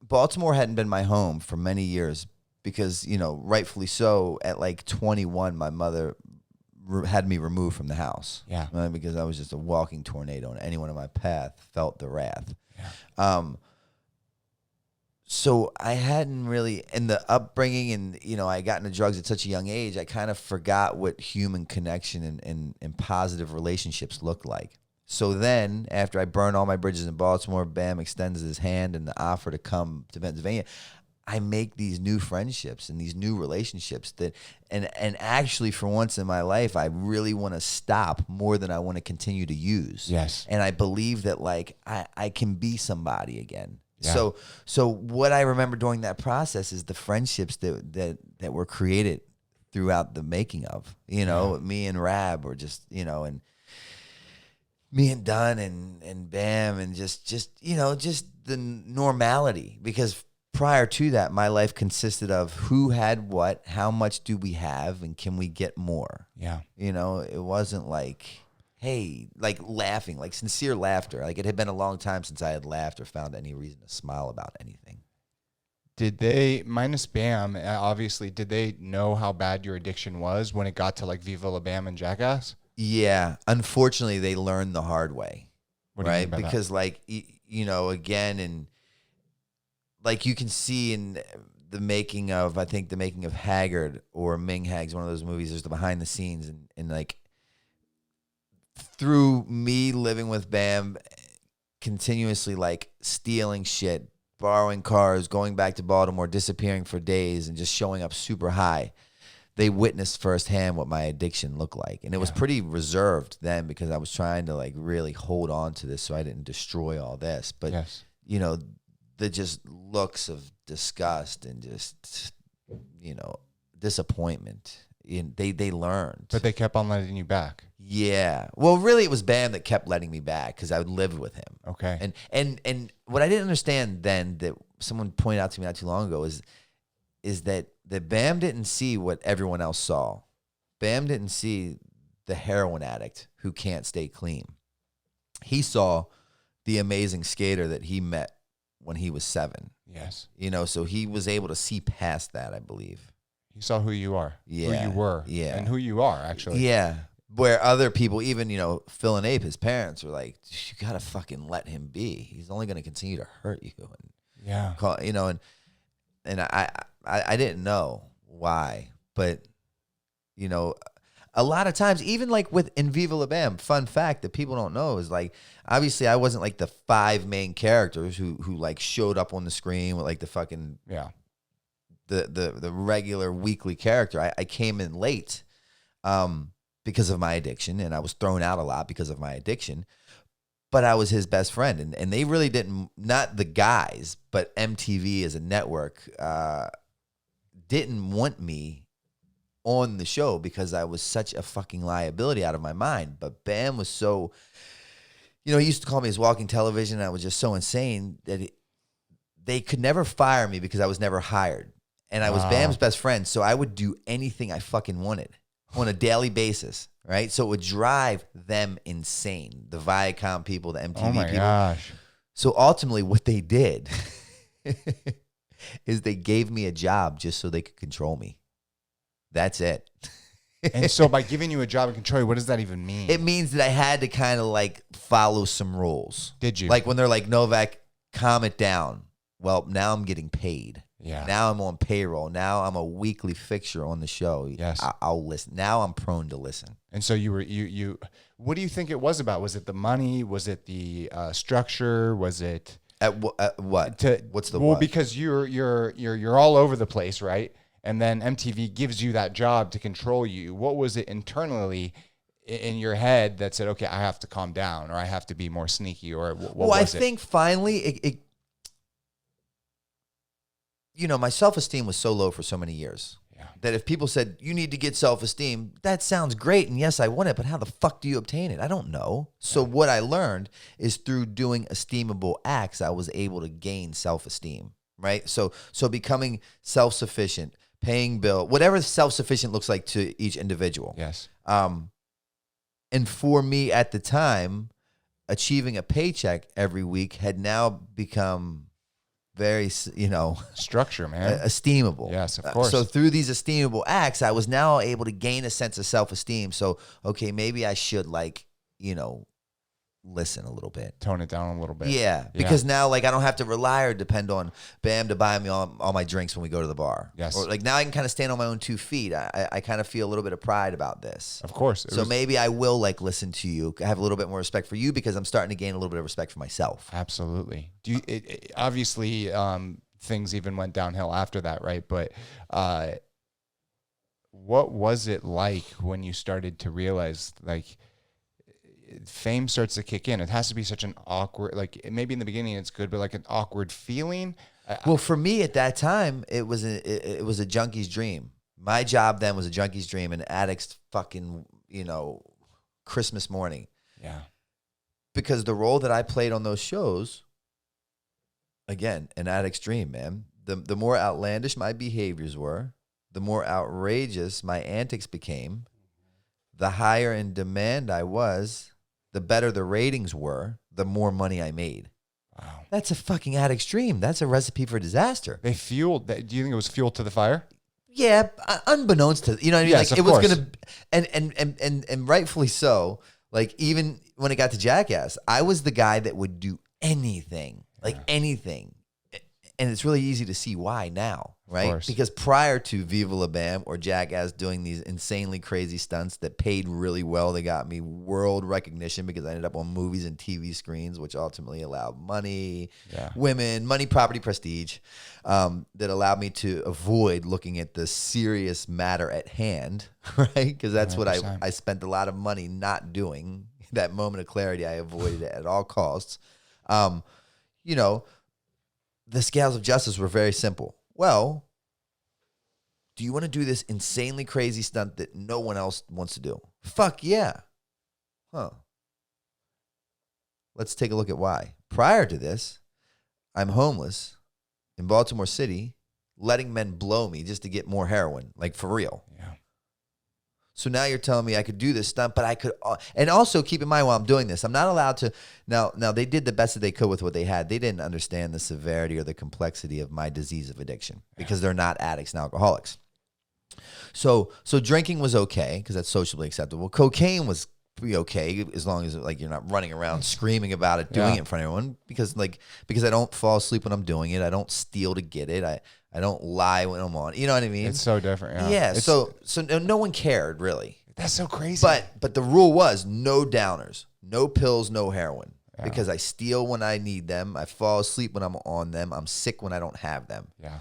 Baltimore hadn't been my home for many years because, you know, rightfully so, at like 21, my mother had me removed from the house. Yeah. Because I was just a walking tornado and anyone in my path felt the wrath. Yeah. So I hadn't really, in the upbringing and, you know, I got into drugs at such a young age, I kind of forgot what human connection and positive relationships look like. So then, after I burned all my bridges in Baltimore, Bam extends his hand and the offer to come to Pennsylvania. I make these new friendships and these new relationships that, and actually for once in my life, I really want to stop more than I want to continue to use. Yes. And I believe that like I can be somebody again. Yeah. So what I remember during that process is the friendships that were created throughout the making of, you know, me and Rab or just, you know, and me and Dunn and Bam and just, you know, just the normality, because prior to that, my life consisted of who had what, how much do we have, and can we get more? Yeah. You know, it wasn't like, hey, like laughing, like sincere laughter. Like it had been a long time since I had laughed or found any reason to smile about anything. Did they, minus Bam, obviously, did they know how bad your addiction was when it got to like Viva La Bam and Jackass? Yeah. Unfortunately, they learned the hard way. What do you mean right? by Because like, you know, again, and like you can see in the making of, I think the making of Haggard or Ming Hag's one of those movies, there's the behind the scenes and like through me living with Bam, continuously like stealing shit, borrowing cars, going back to Baltimore, disappearing for days and just showing up super high. They witnessed firsthand what my addiction looked like. And it was pretty reserved then because I was trying to like really hold on to this so I didn't destroy all this. But, you know, the just looks of disgust and just, you know, disappointment. They learned. But they kept on letting you back. Yeah. Well, really, it was Bam that kept letting me back because I would live with him. Okay. And what I didn't understand then that someone pointed out to me not too long ago is that Bam didn't see what everyone else saw. Bam didn't see the heroin addict who can't stay clean. He saw the amazing skater that he met when he was 7. Yes. You know, so he was able to see past that, I believe. He saw who you are. Yeah. Who you were. Yeah. And who you are, actually. Yeah. Where other people, even, you know, Phil and Abe, his parents, were like, you got to fucking let him be. He's only going to continue to hurt you. And Yeah. you know, and I didn't know why. But, you know, a lot of times, even like in Viva La Bam, fun fact that people don't know is like, obviously I wasn't like the 5 main characters who like showed up on the screen with like the fucking, the regular weekly character. I came in late because of my addiction, and I was thrown out a lot because of my addiction. But I was his best friend, and they really didn't, not the guys, but MTV as a network didn't want me on the show because I was such a fucking liability out of my mind. But Bam was so, you know, he used to call me his walking television, and I was just so insane that they could never fire me because I was never hired. And I was Bam's best friend, so I would do anything I fucking wanted on a daily basis, right? So it would drive them insane, the Viacom people, the MTV people. Oh, my gosh. So ultimately what they did is they gave me a job just so they could control me. That's it. And so by giving you a job and control you, what does that even mean? It means that I had to kind of like follow some rules. Did you? Like when they're like, Novak, calm it down. well, now I'm getting paid. Yeah. Now I'm on payroll. Now I'm a weekly fixture on the show. Yes. I'll listen. Now I'm prone to listen. And so you what do you think it was about? Was it the money? Was it the structure? Was it At what? What's the well? what? Because you're all over the place, right? And then MTV gives you that job to control you. What was it internally in your head that said, okay, I have to calm down, or I have to be more sneaky, or what well, was I think finally it my self-esteem was so low for so many years that if people said, you need to get self-esteem, that sounds great. And yes, I want it, but how the fuck do you obtain it? I don't know. So what I learned is through doing esteemable acts, I was able to gain self-esteem, right? So becoming self-sufficient, paying bill, whatever self-sufficient looks like to each individual. Yes. And for me at the time, achieving a paycheck every week had now become very, Structure, man. esteemable. Yes, of course. So through these esteemable acts, I was now able to gain a sense of self-esteem. So, okay, maybe I should listen a little bit. Tone it down a little bit. Yeah, because now I don't have to rely or depend on Bam to buy me all my drinks when we go to the bar. Yes. Or now I can kind of stand on my own 2 feet. I kind of feel a little bit of pride about this. Of course. So maybe I will listen to you. I have a little bit more respect for you because I'm starting to gain a little bit of respect for myself. Absolutely. Obviously, things even went downhill after that, right? But what was it like when you started to realize fame starts to kick in? It has to be such an awkward, maybe in the beginning it's good, but an awkward feeling. Well, for me at that time, it was a junkie's dream. My job then was a junkie's dream, an addict's fucking, Christmas morning. Yeah. Because the role that I played on those shows, again, an addict's dream, man. The more outlandish my behaviors were, the more outrageous my antics became, the higher in demand I was, the better the ratings were, the more money I made. Wow. That's a fucking addict's dream. That's a recipe for disaster. They fueled that. Do you think it was fuel to the fire? Yeah, unbeknownst to, you know what I mean? Yes, it of was course. and rightfully so. Even when it got to Jackass, I was the guy that would do anything, anything. And it's really easy to see why now, right? Because prior to Viva La Bam or Jackass doing these insanely crazy stunts that paid really well, they got me world recognition because I ended up on movies and TV screens, which ultimately allowed money, women, money, property, prestige, that allowed me to avoid looking at the serious matter at hand, right? Because that's 100%. What I spent a lot of money not doing. That moment of clarity, I avoided it at all costs. The scales of justice were very simple. Well, do you want to do this insanely crazy stunt that no one else wants to do? Fuck yeah. Huh. Let's take a look at why. Prior to this, I'm homeless in Baltimore City, letting men blow me just to get more heroin, for real. Yeah. So now you're telling me I could do this stunt, but I could, and also keep in mind while I'm doing this, I'm not allowed to, now they did the best that they could with what they had. They didn't understand the severity or the complexity of my disease of addiction because they're not addicts and alcoholics. So drinking was okay because that's socially acceptable. Cocaine was pretty okay as long as you're not running around screaming about it, doing it in front of everyone because I don't fall asleep when I'm doing it. I don't steal to get it. I don't lie when I'm on. You know what I mean? It's so different. Yeah. So no one cared really. That's so crazy. But the rule was no downers, no pills, no heroin. Yeah. Because I steal when I need them. I fall asleep when I'm on them. I'm sick when I don't have them. Yeah.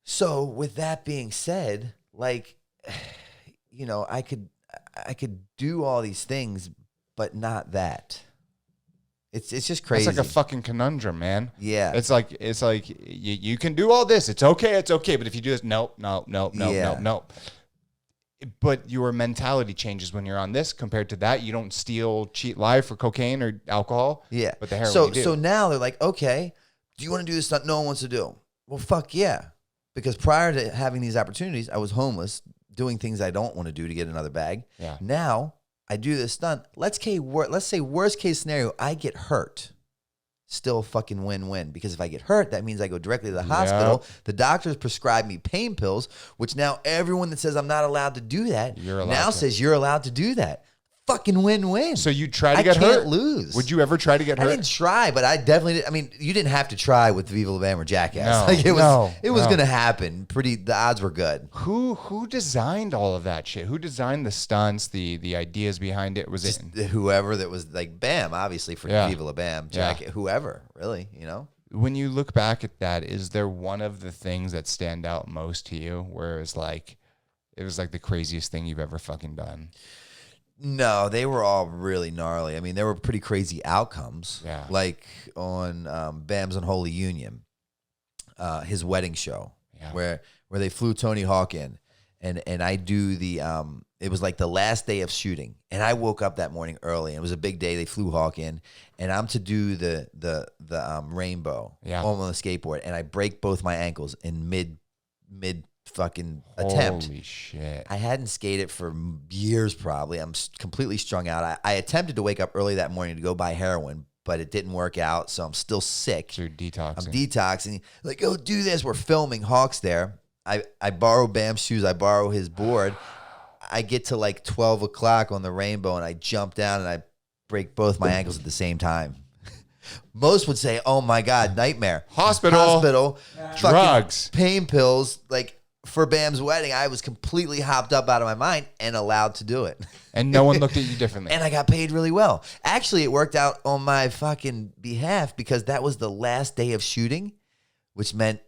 So with that being said, I could do all these things, but not that. It's just crazy. It's like a fucking conundrum, man. Yeah. It's like you can do all this. It's okay. But if you do this, nope. But your mentality changes when you're on this compared to that. You don't steal, cheat, lie for cocaine or alcohol. Yeah. But the heroin you do. So now they're like, okay, do you want to do this stuff no one wants to do? Well, fuck yeah. Because prior to having these opportunities, I was homeless, doing things I don't want to do to get another bag. Yeah. Now I do this stunt. Let's say worst case scenario, I get hurt. Still fucking win-win. Because if I get hurt, that means I go directly to the hospital. Yep. The doctors prescribe me pain pills, which now everyone that says I'm not allowed to do that says you're allowed to do that. fucking win-win. So you try to I get can't hurt? lose. Would you ever try to get I hurt? didn't try, but I definitely did. I mean, you didn't have to try with Viva La Bam or Jackass. No, Like it was no. going to happen. The odds were good. Who designed all of that shit? Who designed the stunts, the ideas behind it? Was Just it whoever that was like Bam, obviously for Yeah. Viva La Bam, Yeah. Jackass, whoever, really, you know? when you look back at that, is there one of the things that stand out most to you where it was like the craziest thing you've ever fucking done? No, they were all really gnarly. I mean, there were pretty crazy outcomes. Yeah. Like on Bam's Unholy Union, his wedding show, Yeah. where they flew Tony Hawk in, and I do the it was like the last day of shooting, and I woke up that morning early, and it was a big day. They flew Hawk in, and I'm to do the rainbow on the skateboard, and I break both my ankles in mid fucking attempt. Holy shit. I hadn't skated for years probably. I'm completely strung out. I attempted to wake up early that morning to go buy heroin, but it didn't work out, so I'm still sick. So you're detoxing. I'm detoxing. Like, go do this. We're filming. Hawk's there. I borrow Bam's shoes. I borrow his board. I get to like 12 o'clock on the rainbow, and I jump down, and I break both my ankles at the same time. Most would say, oh, my God, nightmare. Hospital. Fucking Drugs. pain pills. Like, for Bam's wedding, I was completely hopped up out of my mind and allowed to do it. And no one looked at you differently. And I got paid really well. Actually, it worked out on my fucking behalf because that was the last day of shooting, which meant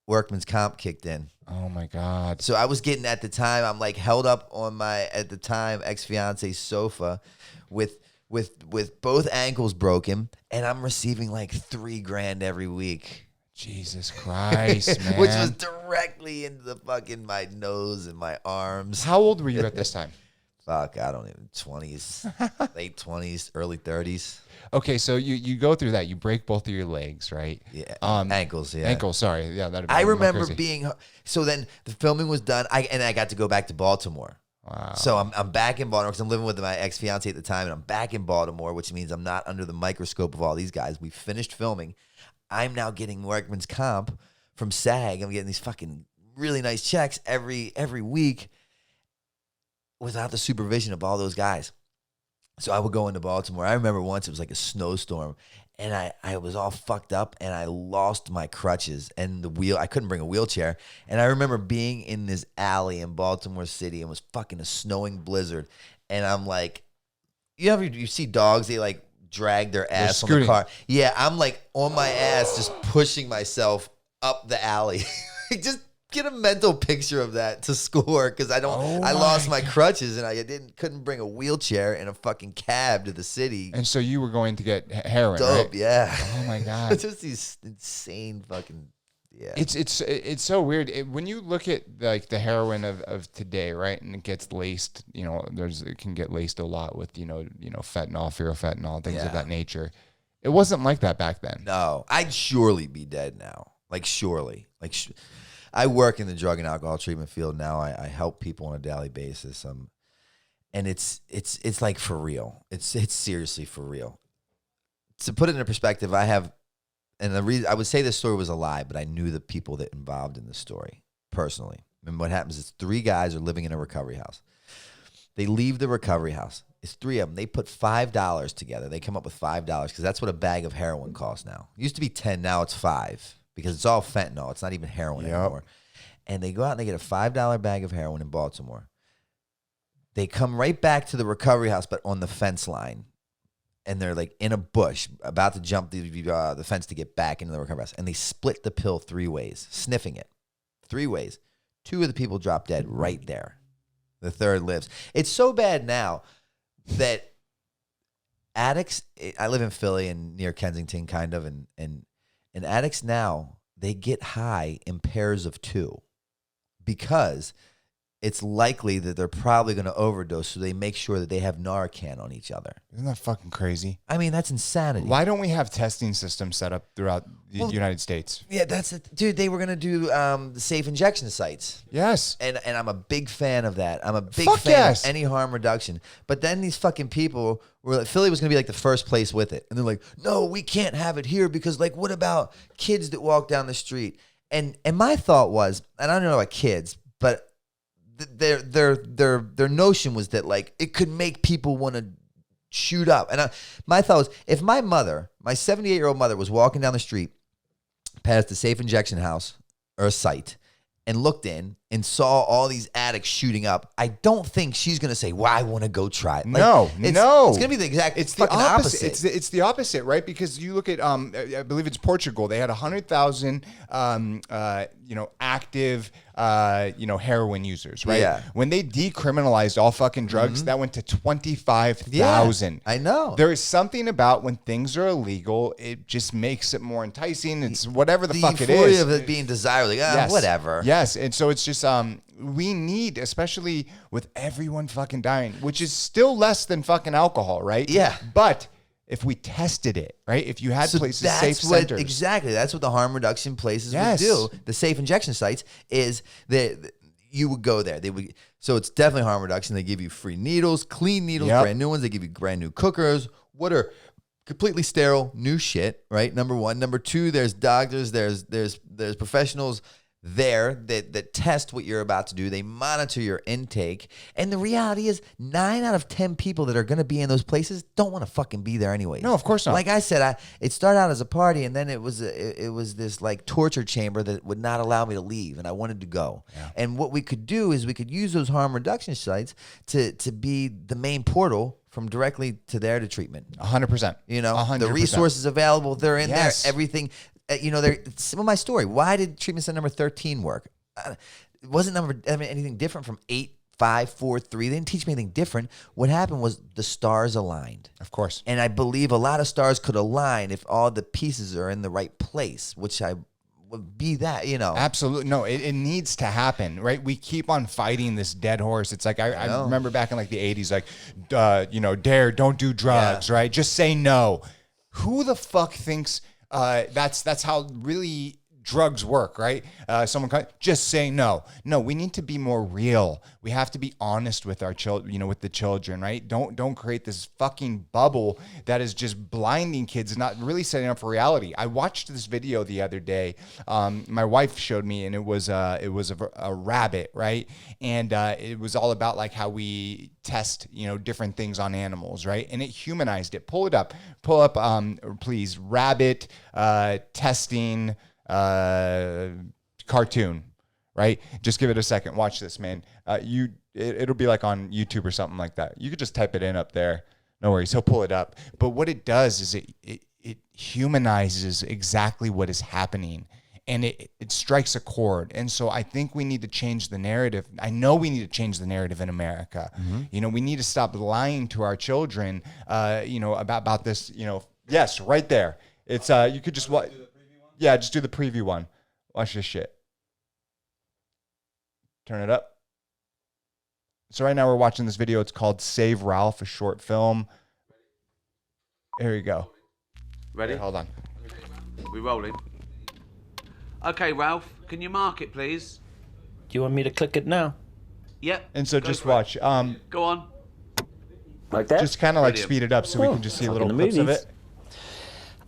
workman's comp kicked in. Oh my God. So I was getting, at the time, I'm like held up on my, at the time, ex-fiance's sofa with both ankles broken, and I'm receiving like $3,000 every week. Jesus Christ, man. Which was directly into the fucking my nose and my arms. How old were you at this time? Fuck, I don't even, 20s, late 20s, early 30s. Okay, so you go through that. You break both of your legs, right? Yeah, ankles, yeah. Ankles, sorry. Yeah, that'd be I more remember crazy. being, so then the filming was done, and I got to go back to Baltimore. Wow. So I'm back in Baltimore because I'm living with my ex-fiance at the time, and I'm back in Baltimore, which means I'm not under the microscope of all these guys. We finished filming. I'm now getting workman's comp from SAG. I'm getting these fucking really nice checks every week without the supervision of all those guys. So I would go into Baltimore. I remember once it was like a snowstorm, and I was all fucked up, and I lost my crutches and the wheel. I couldn't bring a wheelchair. And I remember being in this alley in Baltimore City, and it was fucking a snowing blizzard. And I'm like, you see dogs, they like drag their ass on the car. Yeah, I'm like on my ass, just pushing myself up the alley. Just get a mental picture of that to score, because I lost my crutches, and I couldn't bring a wheelchair in a fucking cab to the city. And so you were going to get heroin, Dope, right? yeah. Oh my God. Just these insane fucking, yeah. It's so weird. When you look at like the heroin of today, right? And it gets laced, it can get laced a lot with, fentanyl, fentanyl, things of that nature. It wasn't like that back then. No, I'd surely be dead now. Like, surely. Like, I work in the drug and alcohol treatment field now. I help people on a daily basis. And it's like for real. It's seriously for real. To put it in perspective, and the reason I would say this story was a lie, but I knew the people that involved in the story personally. And what happens is 3 guys are living in a recovery house. They leave the recovery house. It's 3 of them. They put $5 together. They come up with $5 because that's what a bag of heroin costs now. It used to be 10, now it's 5 because it's all fentanyl. It's not even heroin anymore. And they go out and they get a $5 bag of heroin in Baltimore. They come right back to the recovery house, but on the fence line. And they're like in a bush, about to jump the fence to get back into the recovery house. And they split the pill 3 ways, sniffing it 3 ways. 2 of the people drop dead right there. The 3rd lives. It's so bad now that addicts, I live in Philly and near Kensington kind of, and addicts now, they get high in pairs of 2 because it's likely that they're probably going to overdose, so they make sure that they have Narcan on each other. Isn't that fucking crazy? I mean, that's insanity. Why don't we have testing systems set up throughout the United States? Yeah, that's it. Dude, they were going to do the safe injection sites. Yes. And I'm a big fan of that. I'm a big Fuck fan yes. of any harm reduction. But then these fucking people were like, Philly was going to be like the first place with it. And they're like, no, we can't have it here because, like, what about kids that walk down the street? And my thought was, and I don't know about kids, but their notion was that like it could make people want to shoot up. And my thought was, if my 78-year-old mother was walking down the street past the safe injection house or a site and looked in and saw all these addicts shooting up, I don't think she's going to say, well, I want to go try it. No. It's going to be the exact opposite. It's the opposite, right? Because you look at, I believe it's Portugal. They had 100,000, active, heroin users, right? Yeah. When they decriminalized all fucking drugs, that went to 25,000. I know. There is something about when things are illegal, it just makes it more enticing. It's whatever the fuck it is. The euphoria of it being desirable. Like, whatever. Yes. And so it's just, we need, especially with everyone fucking dying, which is still less than fucking alcohol, right? Yeah. But if we tested it, right? If you had places, safe centers. Exactly. That's what the harm reduction places would Yes. do. The safe injection sites is that you would go there. So it's definitely harm reduction. They give you free needles, clean needles, brand new ones. They give you brand new cookers. What are completely sterile, new shit, right? Number one. Number two, there's doctors, there's professionals there that test what you're about to do. They monitor your intake. And the reality is 9 out of 10 people that are going to be in those places don't want to fucking be there anyways. No, of course not. Like I said, it started out as a party, and then it was this like torture chamber that would not allow me to leave, and I wanted to go. Yeah. And what we could do is we could use those harm reduction sites to be the main portal from directly to there to treatment. 100%. 100%. The resources available, they're in there, everything. Some of my story. Why did treatment center number 13 work? It wasn't anything different from 8, 5, 4, 3. They didn't teach me anything different. What happened was the stars aligned. Of course. And I believe a lot of stars could align if all the pieces are in the right place, which I would be that, Absolutely. No, it needs to happen, right? We keep on fighting this dead horse. It's like, I remember back in like the 80s, like, dare, don't do drugs, right? Just say no. Who the fuck thinks... that's how really drugs work, right? Someone just say no. No, we need to be more real. We have to be honest with our children, with the children, right? Don't create this fucking bubble that is just blinding kids and not really setting up for reality. I watched this video the other day. My wife showed me, and it was a rabbit, right? And it was all about like how we test, different things on animals, right? And it humanized it. Pull up, please. Rabbit testing cartoon, right? Just give it a second. Watch this, man. It'll be like on YouTube or something like that. You could just type it in up there. No worries. He'll pull it up. But what it does is it humanizes exactly what is happening. And it strikes a chord. And so I think we need to change the narrative. I know we need to change the narrative in America. Mm-hmm. We need to stop lying to our children, about this, yes, right there. It's, you could just, just do the preview one. Watch this shit. Turn it up. So right now we're watching this video. It's called Save Ralph, a short film. Here you go. Ready? Okay, hold on. We rolling. Okay, Ralph, can you mark it, please? Do you want me to click it now? Yep. And so just watch. Go on. Like that? Just kind of like speed it up so we can just see like little in the clips of movies. it.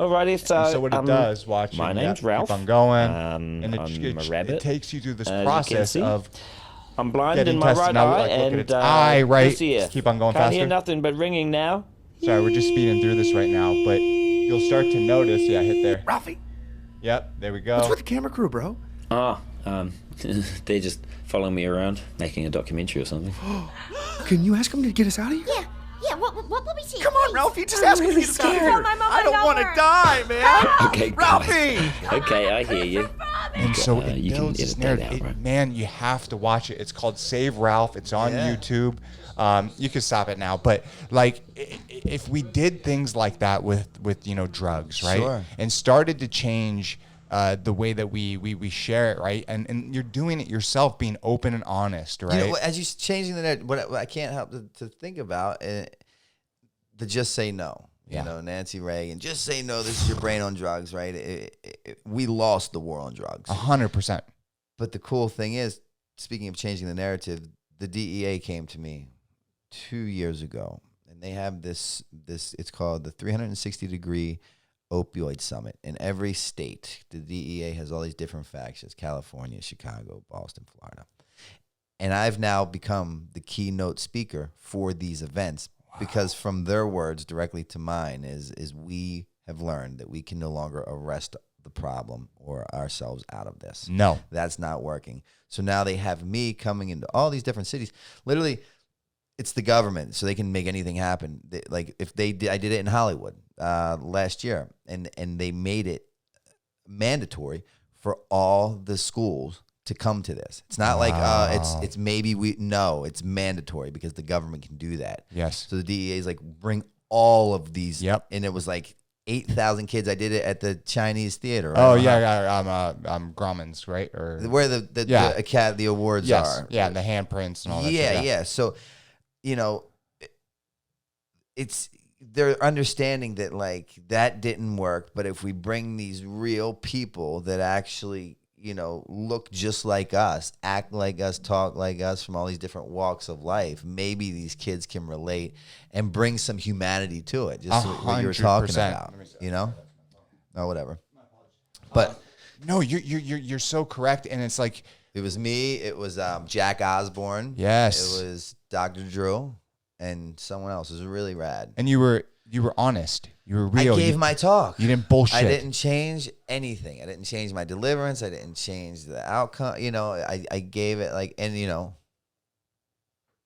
Alrighty, So what it does, watch. My name's Ralph. Keep on going. And and I'm a rabbit. It takes you through this As you can process see, of I'm blind getting in my tested. right Now, eye, like, look at and its eye, right? this ear. Keep on going Can't faster. hear nothing but ringing now. Sorry, we're just speeding through this right now, but you'll start to notice. Yeah, hit there. Ralphie, Yep, there we go. what's with the camera crew, bro? Oh, they just follow me around, making a documentary or something. Can you ask him to get us out of here? Yeah, what will we see? Come on, Ralphie, just ask him to get us out of here. I don't want to die, man. Okay, Ralphie! Okay, I hear you. And so it you can builds this edit that narrative. out, right? Man, you have to watch it. It's called Save Ralph. It's on YouTube. You can stop it now, but like, if we did things like that with drugs, right, Sure. and started to change the way that we share it, right, and you're doing it yourself, being open and honest, right? As you're changing the narrative, what I can't help to think about the just say no. Nancy Reagan, just say no. This is your brain on drugs, right? We lost the war on drugs. 100%. But the cool thing is, speaking of changing the narrative, the DEA came to me 2 years ago, and they have this. It's called the 360-degree Opioid Summit. In every state, the DEA has all these different factions: California, Chicago, Boston, Florida. And I've now become the keynote speaker for these events because from their words directly to mine is we have learned that we can no longer arrest the problem or ourselves out of this. No. That's not working. So now they have me coming into all these different cities. Literally, it's the government, so they can make anything happen. Like if they did, I did it in Hollywood last year, and they made it mandatory for all the schools to come to this. It's not like it's maybe it's mandatory because the government can do that. Yes. So the DEA is like, bring all of these. Yep. And it was like 8,000 kids. I did it at the Chinese theater. Right? Oh yeah. Grauman's, right? Or where the awards are. Yeah, the handprints and all that. Yeah. So, they're understanding that like that didn't work, but if we bring these real people that actually, look just like us, act like us, talk like us from all these different walks of life, maybe these kids can relate and bring some humanity to it. Just what you were talking about, or whatever. But no, you're so correct, and it's like it was me. It was Jack Osborne. Yes, it was Dr. Drew and someone else. It was really rad. And you were honest. You were real. I gave my talk. You didn't bullshit. I didn't change anything. I didn't change my deliverance. I didn't change the outcome. I gave it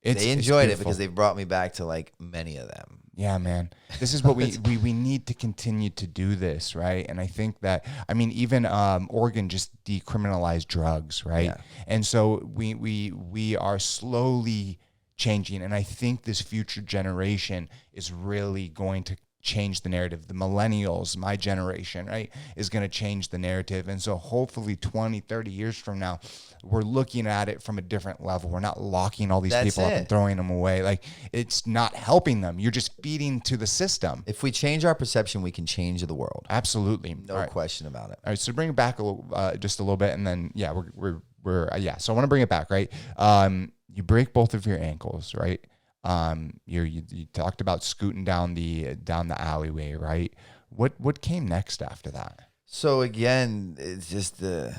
they enjoyed it because they've brought me back to like many of them. Yeah, man. This is what we need to continue to do this, right? And I think that, even Oregon just decriminalized drugs, right? Yeah. And so we are slowly changing, and I think this future generation is really going to change the narrative. The millennials, my generation, right, is going to change the narrative. And so hopefully 20, 30 years from now, we're looking at it from a different level. We're not locking all these people up and throwing them away. Like, it's not helping them. You're just feeding to the system. If we change our perception, we can change the world. Absolutely. No question about it. All right, so bring it back just a little bit, and then, we're so I want to bring it back, right? You break both of your ankles, right? You talked about scooting down the alleyway, right? What came next after that? So again, it's just the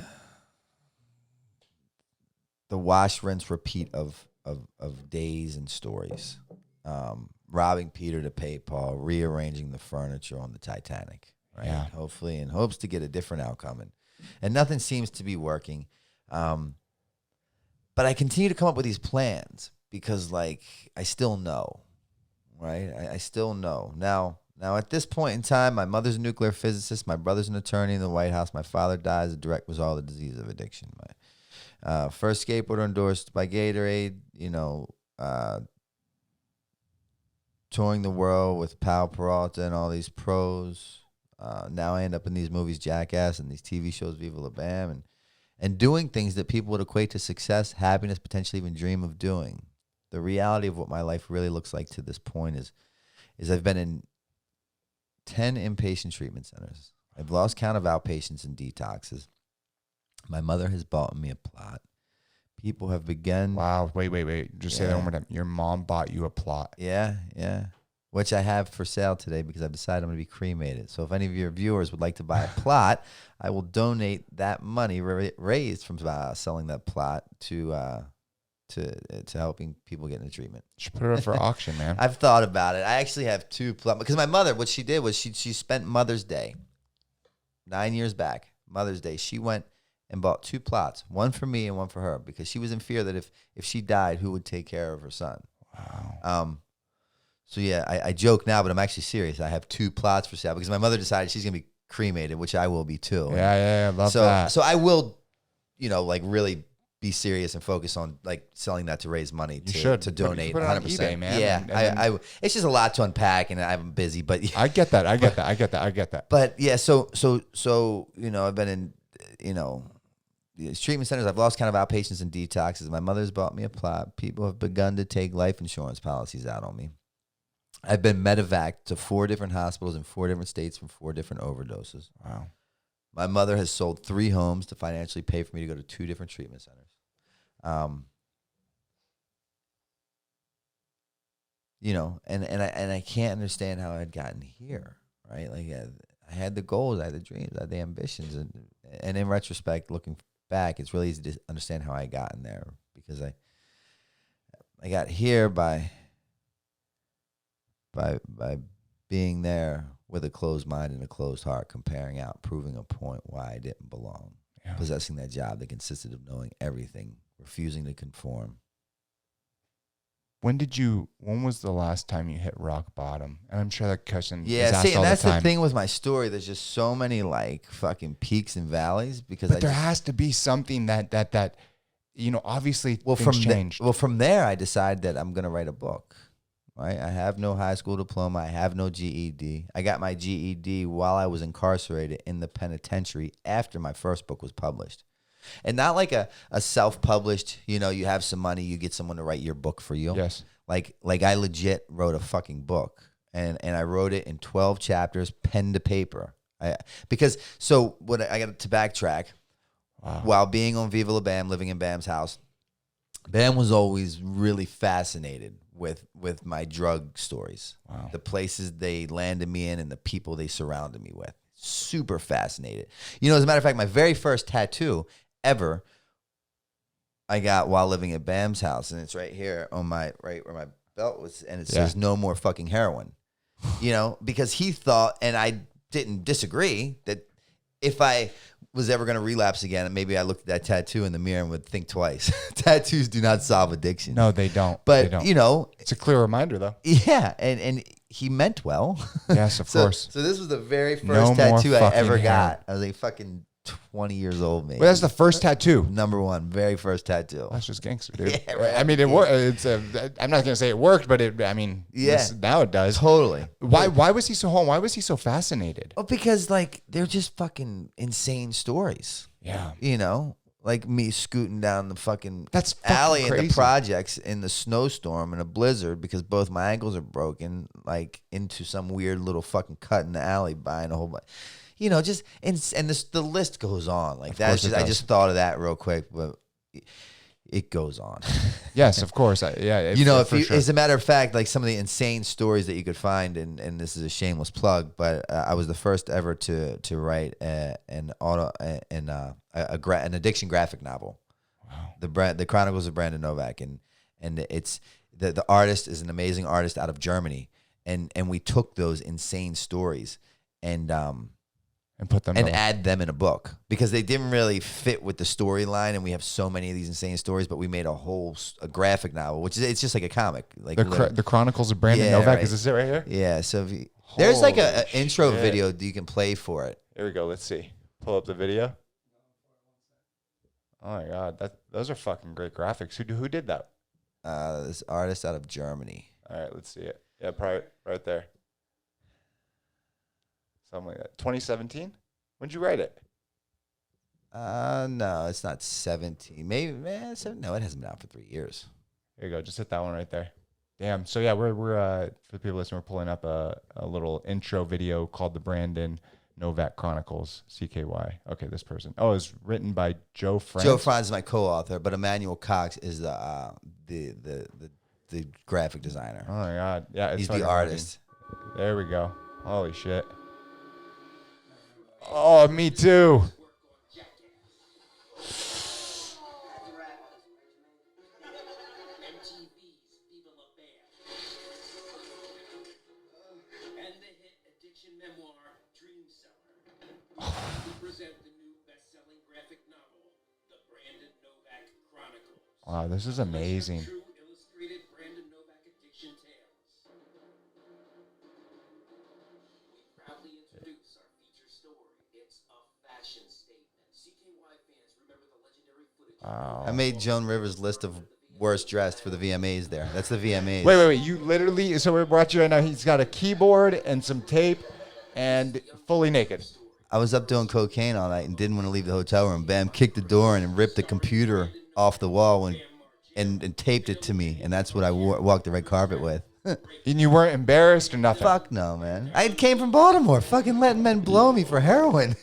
wash, rinse, repeat of days and stories. Robbing Peter to pay Paul, rearranging the furniture on the Titanic, right? Yeah. Hopefully, in hopes to get a different outcome, and nothing seems to be working. But I continue to come up with these plans because, like, I still know, right? I still know. Now, at this point in time, my mother's a nuclear physicist. My brother's an attorney in the White House. My father dies a direct result of the disease of addiction. My first skateboarder endorsed by Gatorade, touring the world with Pal Peralta and all these pros. Now I end up in these movies, Jackass, and these TV shows, Viva La Bam, and doing things that people would equate to success, happiness, potentially even dream of doing. The reality of what my life really looks like to this point is I've been in 10 inpatient treatment centers. I've lost count of outpatients and detoxes. My mother has bought me a plot. People have begun. Wow. Wait. Just say that one more time. Your mom bought you a plot. Yeah. Which I have for sale today because I've decided I'm going to be cremated. So if any of your viewers would like to buy a plot, I will donate that money raised from selling that plot to helping people get into treatment. You should put it up for auction, man. I've thought about it. I actually have two plots because my mother, what she did was she spent Mother's Day 9 years back. Mother's Day, she went and bought two plots, one for me and one for her, because she was in fear that if she died, who would take care of her son? Wow. So yeah, I joke now, but I'm actually serious. I have two plots for sale because my mother decided she's gonna be cremated, which I will be too. Yeah, love that. So I will, really be serious and focus on like selling that to raise money to donate. Put it on eBay, man. Yeah, I it's just a lot to unpack, and I'm busy, but I get that. But yeah, so I've been in these treatment centers. I've lost count of outpatients and detoxes. My mother's bought me a plot. People have begun to take life insurance policies out on me. I've been medevaced to 4 different hospitals in 4 different states from 4 different overdoses. Wow. My mother has sold 3 homes to financially pay for me to go to 2 different treatment centers. And I can't understand how I had gotten here, right? Like I had the goals, I had the dreams, I had the ambitions, and in retrospect, looking back, it's really easy to understand how I got in there because I got here by being there with a closed mind and a closed heart, comparing out, proving a point why I didn't belong, possessing that job that consisted of knowing everything, refusing to conform. When was the last time you hit rock bottom? And I'm sure that question is Yeah, asked see, and all that's the the time. thing with my story. There's just so many like fucking peaks and valleys because But there has to be something that obviously things changed. From there, I decided that I'm gonna write a book. Right, I have no high school diploma. I have no GED. I got my GED while I was incarcerated in the penitentiary after my first book was published. And not like a self-published, you have some money, you get someone to write your book for you. Yes. Like I legit wrote a fucking book. And I wrote it in 12 chapters, pen to paper. I got to backtrack. Wow. While being on Viva La Bam, living in Bam's house, Bam was always really fascinated with my drug stories. Wow. The places they landed me in and the people they surrounded me with. Super fascinated. As a matter of fact, my very first tattoo ever I got while living at Bam's house, and it's right here on my right where my belt was, and it says "No more fucking heroin." Because he thought, and I didn't disagree, that if I was ever going to relapse again, and maybe I looked at that tattoo in the mirror and would think twice. Tattoos do not solve addiction. No, they don't. But they don't. It's a clear reminder, though. Yeah, and he meant well. Yes, of course. So this was the very first No more tattoo I fucking ever hair. got. I was like fucking 20 years old, maybe. Well, that's the first tattoo. Number one, very first tattoo. That's just gangster, dude. Yeah, right. I mean, it worked. I'm not gonna say it worked, but now it does. Totally. Why was he so home? Why was he so fascinated? Oh, because like they're just fucking insane stories. Yeah. Like me scooting down the fucking That's fucking alley in crazy. the projects in the snowstorm in a blizzard because both my ankles are broken, like into some weird little fucking cut in the alley buying a whole bunch. The list goes on. Like that's just I just thought of that real quick, but it goes on. Yes, of course. As a matter of fact, like some of the insane stories that you could find, and this is a shameless plug, but I was the first ever to write an addiction graphic novel. Wow. The Chronicles of Brandon Novak, and it's the artist is an amazing artist out of Germany, and we took those insane stories and put them add them in a book because they didn't really fit with the storyline, and we have so many of these insane stories. But we made a graphic novel, which is it's just like a comic, like the Chronicles of Brandon Novak. Right. Is this it right here? Yeah. So there's like an intro video that you can play for it. Here we go. Let's see. Pull up the video. Oh my god, those are fucking great graphics. Who did that? This artist out of Germany. All right, let's see it. Yeah, probably right there. Something like that. 2017? When'd you write it? No, it's not 17. Maybe, no, it hasn't been out for 3 years. Here you go. Just hit that one right there. Damn. So yeah, we're for the people listening, we're pulling up a little intro video called the Brandon Novak Chronicles, CKY. Okay, this person. Oh, it's written by Joe Franz. Joe Franz is my co-author, but Emmanuel Cox is the graphic designer. Oh my god. Yeah, he's the artist. There we go. Holy shit. Oh, me too. MTV's Viva La Bam. And the hit addiction memoir, Dream Seller. We present the new best-selling graphic novel, The Brandon Novak Chronicles. Wow, this is amazing. True illustrated Brandon Novak addiction tales. We proudly introduce our feature story. It's a fashion statement. CKY fans remember the legendary footage. Wow. I made Joan Rivers' list of worst dressed for the VMAs there. That's the VMAs. Wait. You literally, so we're watching right now. He's got a keyboard and some tape and fully naked. I was up doing cocaine all night and didn't want to leave the hotel room. Bam, kicked the door in and ripped the computer off the wall and taped it to me. And that's what I walked the red carpet with. And you weren't embarrassed or nothing? Fuck no, man. I came from Baltimore. Fucking letting men blow me for heroin.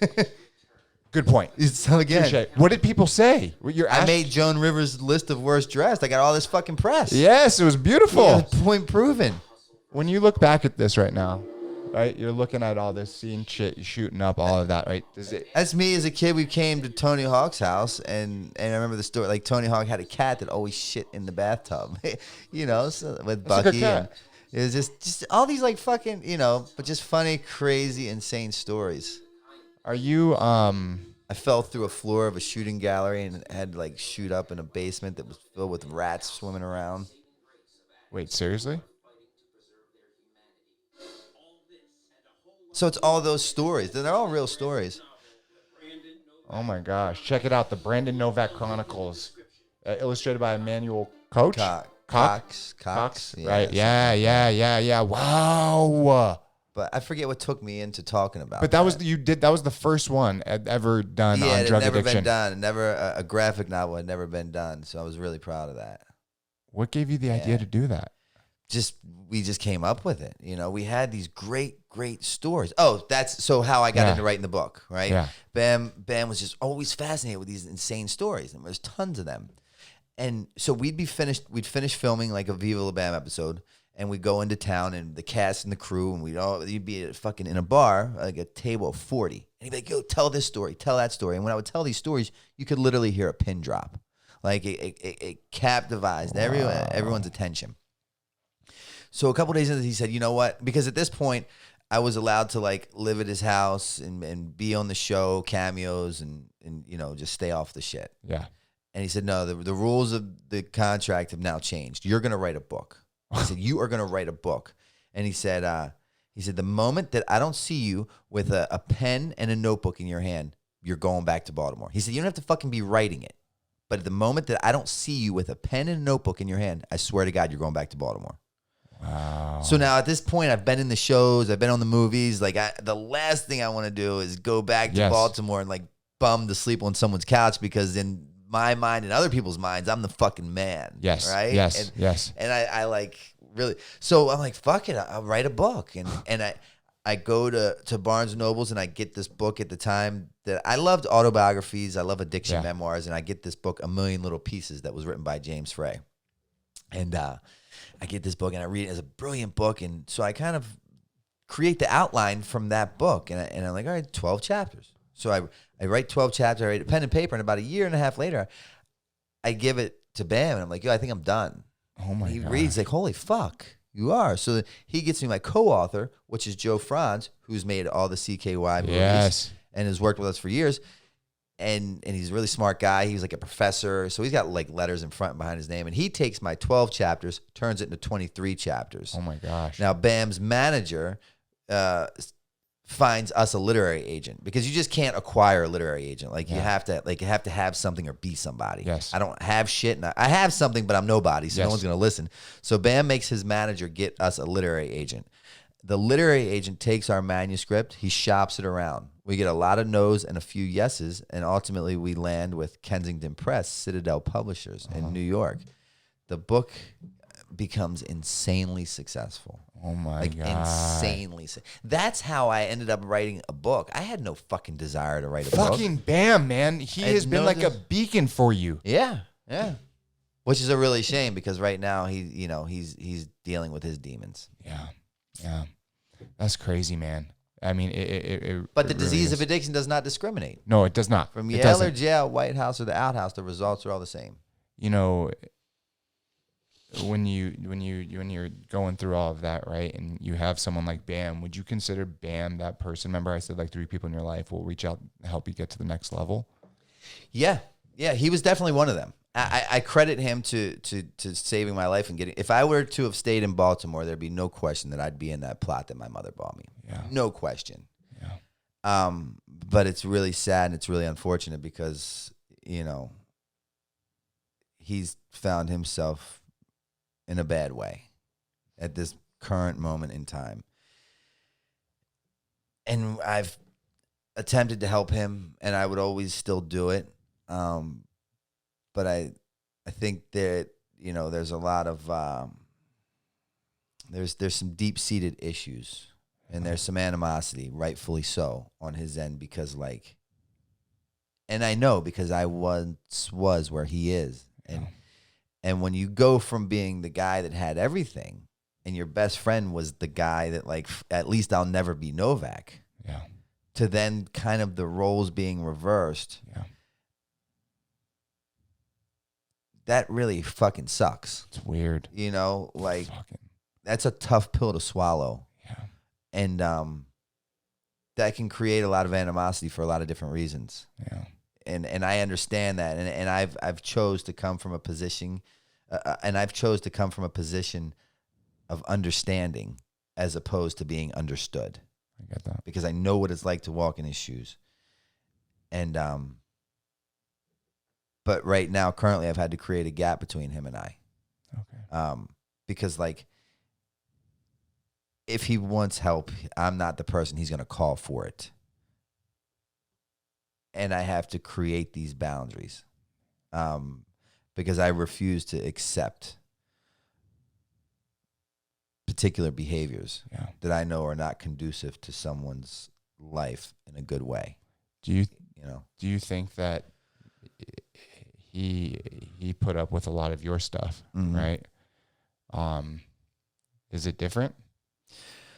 Good point. So again, Appreciate it. What did people say? I made Joan Rivers' list of worst dressed. I got all this fucking press. Yes, it was beautiful. Yeah, point proven. When you look back at this right now, right? You're looking at all this, seeing shit, shooting up, all of that, right? Does it? That's me as a kid. We came to Tony Hawk's house, and I remember the story. Like Tony Hawk had a cat that always shit in the bathtub, so with That's a good Bucky. cat. And it was just all these like fucking, but just funny, crazy, insane stories. Are you I fell through a floor of a shooting gallery and had to like shoot up in a basement that was filled with rats swimming around. Wait, seriously? So it's all those stories. They're all real stories. Oh my gosh! Check it out, the Brandon Novak Chronicles, illustrated by Emmanuel Coach. Cox. Right? Yeah. Wow. But I forget what took me into talking about. But that was the first one ever done on it drug had never addiction. been done. Never a graphic novel had never been done. So I was really proud of that. What gave you the idea to do that? We just came up with it. We had these great stories. Oh, that's so how I got into writing the book, right? Yeah. Bam was just always fascinated with these insane stories, and there's tons of them. And so we'd finish filming like a Viva La Bam episode, and we'd go into town, and the cast and the crew, and you'd be fucking in a bar, like a table of 40, and he'd be like, "Yo, tell this story, tell that story." And when I would tell these stories, you could literally hear a pin drop, like it captivated everyone's attention. So a couple days into this, he said, "You know what?" Because at this point, I was allowed to like live at his house and be on the show, cameos, and just stay off the shit. Yeah. And he said, "No, the rules of the contract have now changed. You're going to write a book." He said, "You are going to write a book." And he said, "The moment that I don't see you with a pen and a notebook in your hand, you're going back to Baltimore." He said, "You don't have to fucking be writing it. But at the moment that I don't see you with a pen and a notebook in your hand, I swear to God, you're going back to Baltimore." Wow. So now at this point, I've been in the shows, I've been on the movies. Like the last thing I want to do is go back to Baltimore and like bum to sleep on someone's couch, because in my mind and other people's minds, I'm the fucking man. Yes. Right. Yes. Yes. And I like really. So I'm like, fuck it, I'll write a book, and I go to Barnes and Nobles, and I get this book at the time that I loved autobiographies. I love addiction memoirs, and I get this book, A Million Little Pieces, that was written by James Frey, and I get this book and I read it as a brilliant book. And so I kind of create the outline from that book. And I'm like, all right, 12 chapters. So I write 12 chapters, I write a pen and paper. And about a year and a half later, I give it to Bam. And I'm like, yo, I think I'm done. Oh my God. He reads like, holy fuck, you are. So he gets me my co-author, which is Joe Franz, who's made all the CKY movies and has worked with us for years. And he's a really smart guy. He was like a professor. So he's got like letters in front and behind his name. And he takes my 12 chapters, turns it into 23 chapters. Oh my gosh. Now, Bam's manager finds us a literary agent, because you just can't acquire a literary agent. Like you have to have something or be somebody. Yes. I don't have shit. And I have something, but I'm nobody. So no one's going to listen. So Bam makes his manager get us a literary agent. The literary agent takes our manuscript. He shops it around. We get a lot of no's and a few yeses, and ultimately we land with Kensington Press, Citadel Publishers in New York. The book becomes insanely successful. Oh my God. Insanely. That's how I ended up writing a book. I had no fucking desire to write a book. Fucking Bam, man. He has been like a beacon for you. Yeah. Which is a really shame, because right now he's dealing with his demons. Yeah. That's crazy, man. I mean, but the really disease is. of addiction does not discriminate. No, it does not. From It Yale doesn't. or jail, White House or the outhouse, the results are all the same. When you're going through all of that, right, and you have someone like Bam, would you consider Bam that person? Remember, I said like 3 people in your life will reach out and help you get to the next level. Yeah, he was definitely one of them. I credit him to saving my life and getting. If I were to have stayed in Baltimore, there'd be no question that I'd be in that plot that my mother bought me. Yeah, no question. Yeah. But it's really sad and it's really unfortunate, because he's found himself in a bad way at this current moment in time, and I've attempted to help him, and I would always still do it. But I think that there's a lot of there's some deep-seated issues, and there's some animosity, rightfully so, on his end, because and I know, because I once was where he is, and when you go from being the guy that had everything and your best friend was the guy that like, at least I'll never be Novak. Yeah. To then kind of the roles being reversed. Yeah. That really fucking sucks. It's weird. You know, like Fucking. that's a tough pill to swallow. Yeah. And that can create a lot of animosity for a lot of different reasons. Yeah. And I understand that. And I've chose to come from a position of understanding as opposed to being understood. I get that. Because I know what it's like to walk in his shoes. And but right now, currently, I've had to create a gap between him and I. Okay. Because like, if he wants help, I'm not the person he's going to call for it. And I have to create these boundaries because I refuse to accept particular behaviors that I know are not conducive to someone's life in a good way. Do you think that he put up with a lot of your stuff, right? Is it different?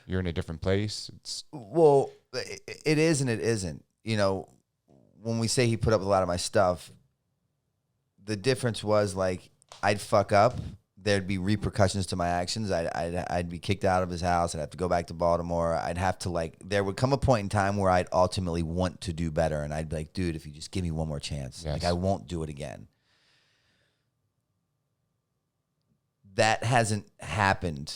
You're in a different place. Well, it is and it isn't. You know, when we say he put up with a lot of my stuff, the difference was like I'd fuck up. There'd be repercussions to my actions. I'd be kicked out of his house. I'd have to go back to Baltimore. I'd have to like, there would come a point in time where I'd ultimately want to do better. And I'd be like, dude, if you just give me one more chance, like I won't do it again. That hasn't happened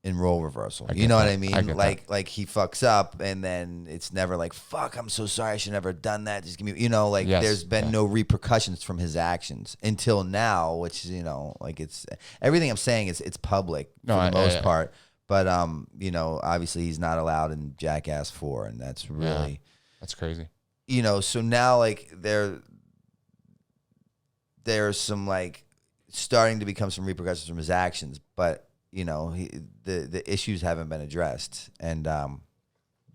in role reversal. You know what I mean? Like he fucks up and then it's never like, fuck, I'm so sorry. I should never have done that. Just give me, you know, like there's been no repercussions from his actions until now, which, you know, like it's everything I'm saying is it's public for the most part. But, you know, obviously he's not allowed in Jackass 4 and that's really, that's crazy. You know, so now like there's some like starting to become some repercussions from his actions, but you know, the issues haven't been addressed, and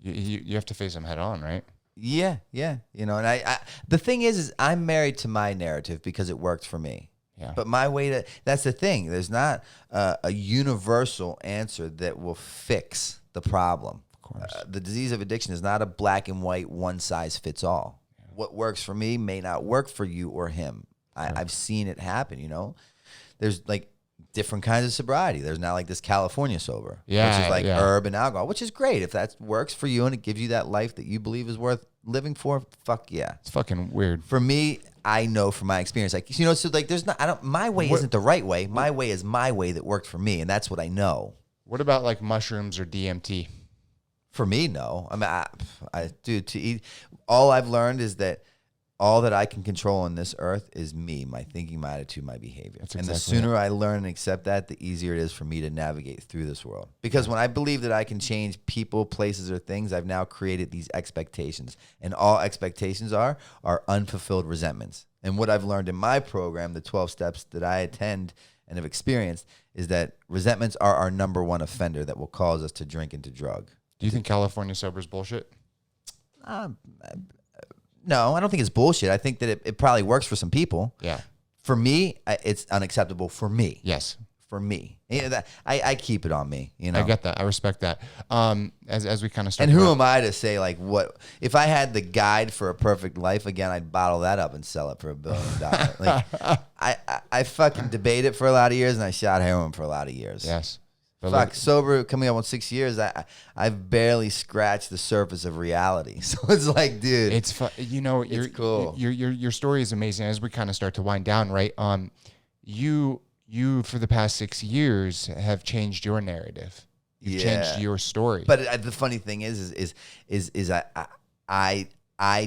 you have to face them head on, right? Yeah. You know, and I the thing is I'm married to my narrative because it worked for me. Yeah. But my way that's the thing. There's not a universal answer that will fix the problem. Of course. The disease of addiction is not a black and white one size fits all. Yeah. What works for me may not work for you or him. I've seen it happen. You know, there's like different kinds of sobriety. There's now like this California sober, which is like herb and alcohol, which is great. If that works for you and it gives you that life that you believe is worth living for, fuck yeah. It's fucking weird. For me, I know from my experience, like, you know, so like there's not, my way isn't the right way. My way is my way that worked for me. And that's what I know. What about like mushrooms or DMT? For me, no. I mean, dude, to eat, all I've learned is that all that I can control on this earth is me, my thinking, my attitude, my behavior. And the sooner I learn and accept that, the easier it is for me to navigate through this world. Because when I believe that I can change people, places, or things, I've now created these expectations. And all expectations are unfulfilled resentments. And what I've learned in my program, the 12 steps that I attend and have experienced, is that resentments are our number one offender that will cause us to drink and to drug. Do you think California sober is bullshit? No, I don't think it's bullshit. I think that it probably works for some people. Yeah. For me, it's unacceptable for me. Yes. For me. I keep it on me, you know. I get that. I respect that. As we kind of start. And who am I to say, like, what? If I had the guide for a perfect life, again, I'd bottle that up and sell it for $1 billion. Like, I fucking debate it for a lot of years, and I shot heroin for a lot of years. Yes. But fuck, sober, coming up on 6 years, I've barely scratched the surface of reality. So it's like, dude, it's you know, it's cool. Your story is amazing. As we kind of start to wind down, right? You for the past 6 years have changed your narrative. You've changed your story. But the funny thing is I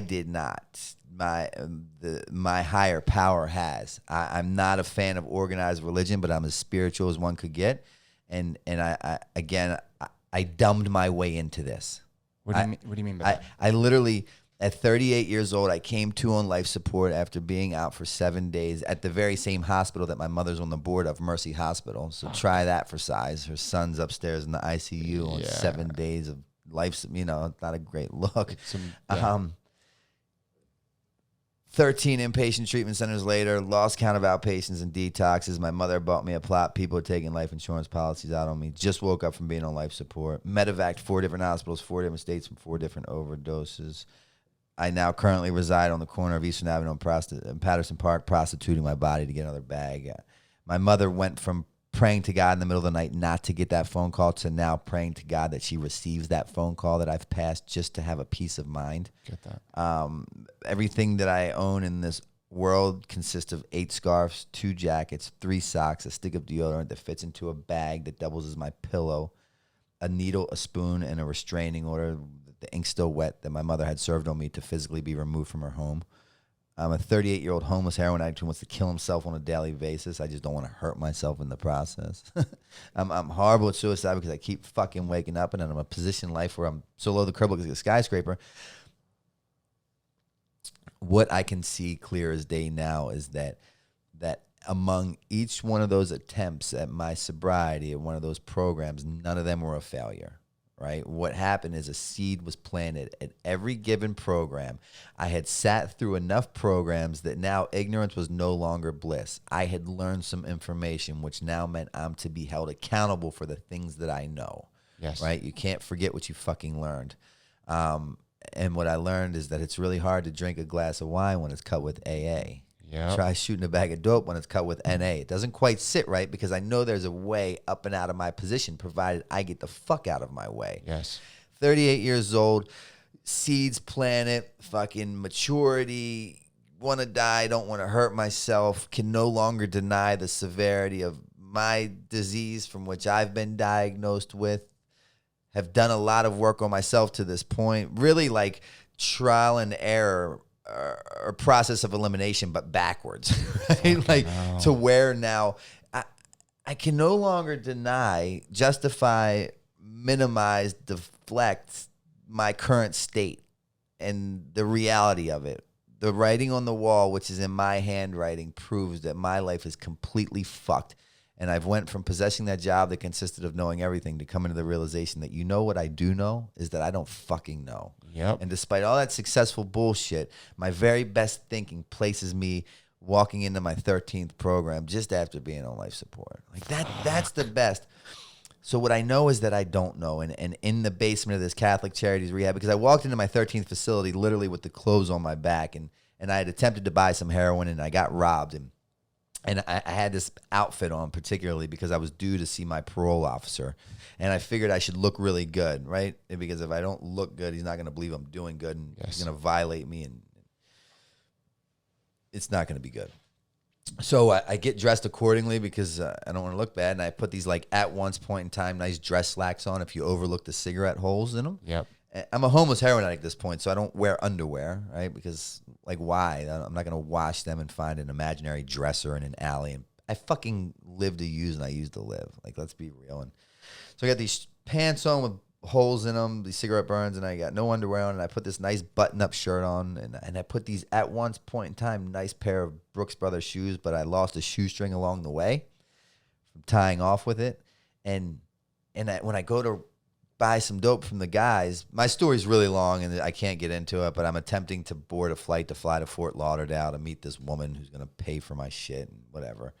did not. My higher power has. I'm not a fan of organized religion, but I'm as spiritual as one could get. And I dumbed my way into this. What do you mean by that? I literally, at 38 years old, I came to on life support after being out for 7 days at the very same hospital that my mother's on the board of, Mercy Hospital. So try that for size. Her son's upstairs in the ICU on 7 days of life. You know, it's not a great look. 13 inpatient treatment centers later, lost count of outpatients and detoxes. My mother bought me a plot. People are taking life insurance policies out on me. Just woke up from being on life support. Medevaced 4 different hospitals, 4 different states from 4 different overdoses. I now currently reside on the corner of Eastern Avenue and Patterson Park, prostituting my body to get another bag. My mother went from praying to God in the middle of the night not to get that phone call to now praying to God that she receives that phone call that I've passed just to have a peace of mind. Get that. Everything that I own in this world consists of 8 scarves, 2 jackets, 3 socks, a stick of deodorant that fits into a bag that doubles as my pillow, a needle, a spoon, and a restraining order, the ink still wet, that my mother had served on me to physically be removed from her home. I'm a 38-year-old homeless heroin addict who wants to kill himself on a daily basis. I just don't want to hurt myself in the process. I'm horrible at suicide because I keep fucking waking up, and I'm in a position in life where I'm so low the curb looks like a skyscraper. What I can see clear as day now is that among each one of those attempts at my sobriety, at one of those programs, none of them were a failure. Right? What happened is a seed was planted at every given program. I had sat through enough programs that now ignorance was no longer bliss. I had learned some information, which now meant I'm to be held accountable for the things that I know. Yes. Right? You can't forget what you fucking learned. And what I learned is that it's really hard to drink a glass of wine when it's cut with AA. Yep. Try shooting a bag of dope when it's cut with NA. It doesn't quite sit right because I know there's a way up and out of my position, provided I get the fuck out of my way. Yes. 38 years old, seeds planted, fucking maturity, want to die, don't want to hurt myself, can no longer deny the severity of my disease from which I've been diagnosed with, have done a lot of work on myself to this point, really like trial and error, or process of elimination, but backwards, right? Like to where now I can no longer deny, justify, minimize, deflect my current state and the reality of it. The writing on the wall, which is in my handwriting, proves that my life is completely fucked. And I've went from possessing that job that consisted of knowing everything to coming to the realization that what I do know is that I don't fucking know. Yep. And despite all that successful bullshit, my very best thinking places me walking into my 13th program just after being on life support. Like that's the best. So what I know is that I don't know. And in the basement of this Catholic Charities rehab, because I walked into my 13th facility literally with the clothes on my back, and I had attempted to buy some heroin and I got robbed. And I had this outfit on particularly because I was due to see my parole officer. And I figured I should look really good, right? Because if I don't look good, he's not going to believe I'm doing good. And he's going to violate me. And it's not going to be good. So I get dressed accordingly because I don't want to look bad. And I put these like at once point in time nice dress slacks on if you overlook the cigarette holes in them. Yep. I'm a homeless heroin addict at this point, so I don't wear underwear, right? Because, like, why? I'm not going to wash them and find an imaginary dresser in an alley. And I fucking live to use and I use to live. Like, let's be real. And so I got these pants on with holes in them, these cigarette burns, and I got no underwear on, and I put this nice button-up shirt on, and I put these at once point in time nice pair of Brooks Brothers shoes, but I lost a shoestring along the way from tying off with it. And when I go to buy some dope from the guys, my story's really long and I can't get into it, but I'm attempting to board a flight to fly to Fort Lauderdale to meet this woman who's going to pay for my shit and whatever.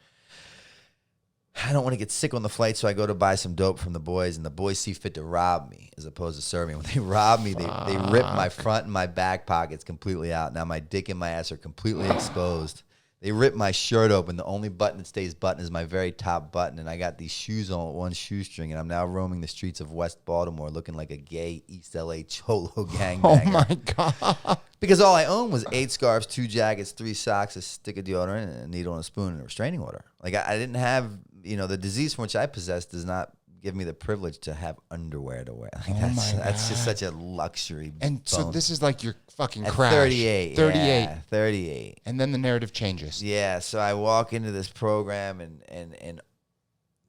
I don't want to get sick on the flight, so I go to buy some dope from the boys, and the boys see fit to rob me as opposed to serve me. When they rob me, they rip my front and my back pockets completely out. Now my dick and my ass are completely exposed. They rip my shirt open. The only button that stays buttoned is my very top button, and I got these shoes on with one shoestring, and I'm now roaming the streets of West Baltimore looking like a gay East LA cholo gangbanger. Oh, my God. Because all I owned was 8 scarves, 2 jackets, 3 socks, a stick of deodorant, a needle and a spoon, and a restraining order. Like, I didn't have, the disease from which I possess does not give me the privilege to have underwear to wear. Like, that's just such a luxury. And so bone. this is like your fucking At crash. 38. 38. Yeah, 38. And then the narrative changes. Yeah, so I walk into this program, and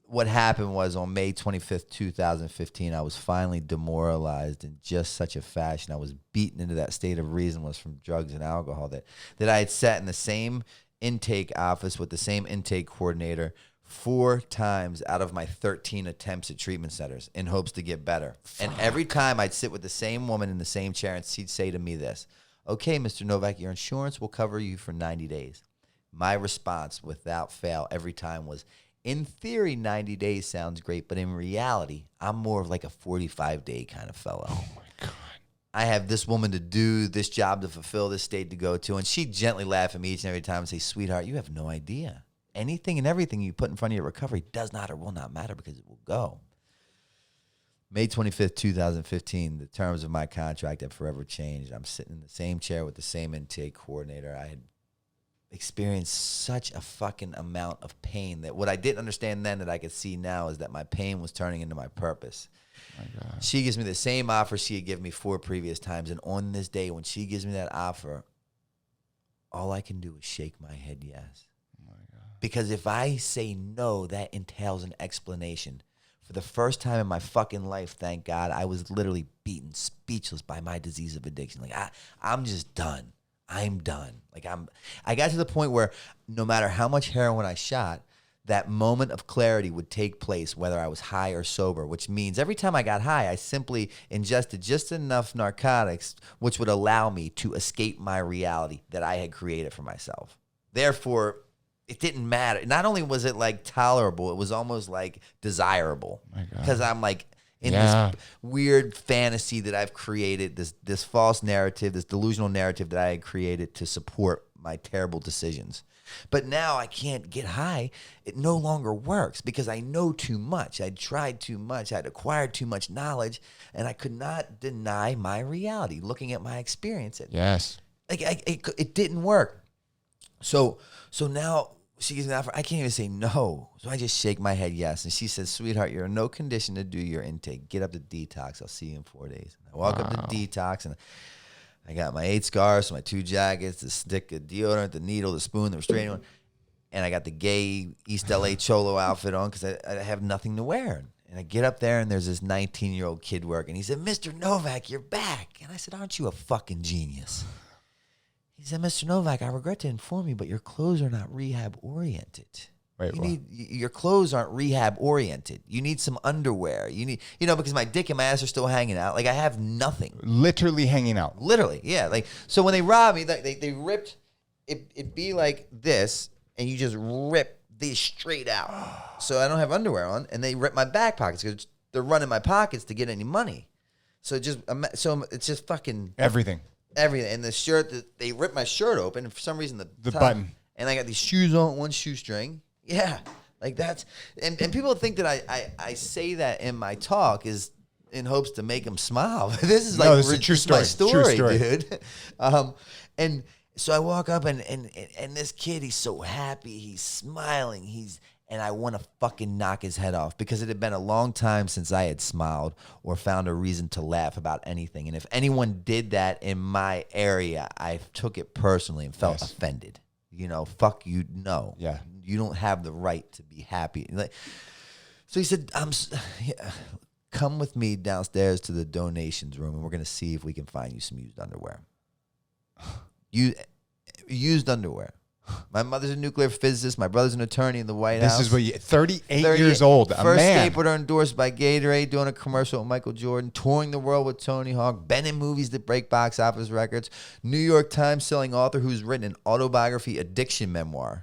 what happened was on May 25th, 2015, I was finally demoralized in just such a fashion. I was beaten into that state of reason was from drugs and alcohol that I had sat in the same intake office with the same intake coordinator 4 times out of my 13 attempts at treatment centers in hopes to get better. And every time I'd sit with the same woman in the same chair and she'd say to me this, okay, Mr. Novak, your insurance will cover you for 90 days. My response without fail every time was, in theory, 90 days sounds great, but in reality, I'm more of like a 45-day kind of fellow. Oh, my God. I have this woman to do, this job to fulfill, this state to go to, and she'd gently laugh at me each and every time and say, sweetheart, you have no idea. Anything and everything you put in front of your recovery does not or will not matter because it will go. May 25th, 2015, the terms of my contract have forever changed. I'm sitting in the same chair with the same intake coordinator. I had experienced such a fucking amount of pain that what I didn't understand then that I could see now is that my pain was turning into my purpose. Oh my God. She gives me the same offer she had given me 4 previous times. And on this day, when she gives me that offer, all I can do is shake my head yes. Oh my God. Because if I say no, that entails an explanation. For the first time in my fucking life, thank God, I was literally beaten speechless by my disease of addiction. Like, I'm just done. I'm done. Like, I got to the point where no matter how much heroin I shot, that moment of clarity would take place whether I was high or sober, which means every time I got high, I simply ingested just enough narcotics which would allow me to escape my reality that I had created for myself. Therefore, it didn't matter. Not only was it like tolerable, it was almost like desirable. Because I'm like in this weird fantasy that I've created, this false narrative, this delusional narrative that I had created to support my terrible decisions. But now I can't get high. It no longer works because I know too much. I'd tried too much. I'd acquired too much knowledge, and I could not deny my reality. Looking at my experience, it didn't work. So now she gives me an offer. I can't even say no. So I just shake my head yes. And she says, sweetheart, you're in no condition to do your intake. Get up to detox. I'll see you in 4 days. I walk up to detox, and I got my 8 scarves, my 2 jackets, the stick of deodorant, the needle, the spoon, the restraining one. And I got the gay East LA Cholo outfit on because I have nothing to wear. And I get up there, and there's this 19-year-old kid working. He said, Mr. Novak, you're back. And I said, aren't you a fucking genius? He said, Mr. Novak, I regret to inform you, but your clothes are not rehab-oriented. Wait, your clothes aren't rehab-oriented. You need some underwear. You need, because my dick and my ass are still hanging out. Like, I have nothing. Literally hanging out. Literally, yeah. Like, so when they robbed me, they ripped, it'd be like this, and you just rip these straight out. So I don't have underwear on, and they rip my back pockets because they're running my pockets to get any money. So it's just fucking everything. And the shirt, they ripped my shirt open, and for some reason the top, button. And I got these shoes on, one shoestring. Yeah, like that's, and people think that I say that in my talk is in hopes to make them smile. This is like no, this is a true story. My story, dude. And so I walk up and this kid, he's so happy, he's smiling, and I want to fucking knock his head off because it had been a long time since I had smiled or found a reason to laugh about anything. And if anyone did that in my area, I took it personally and felt offended. Fuck you, no. Yeah. You don't have the right to be happy. So he said, come with me downstairs to the donations room, and we're going to see if we can find you some used underwear. Used underwear. My mother's a nuclear physicist. My brother's an attorney in the White House. This is what 38 years old. First skateboarder endorsed by Gatorade, doing a commercial with Michael Jordan, touring the world with Tony Hawk, been in movies that break box office records, New York Times selling author who's written an autobiography addiction memoir.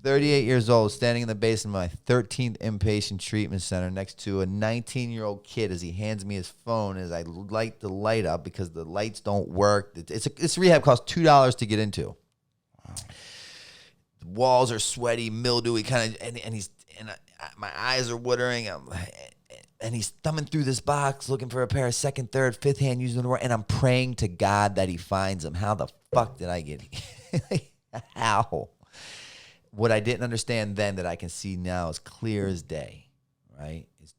38 years old, standing in the basement of my 13th inpatient treatment center next to a 19-year-old kid as he hands me his phone as I light the light up because the lights don't work. This rehab costs $2 to get into. The walls are sweaty, mildewy, kind of, my eyes are watering. And he's thumbing through this box looking for a pair of second, third, fifth hand used underwear, and I'm praying to God that he finds them. How the fuck did I get here? How? What I didn't understand then that I can see now is clear as day, right? Is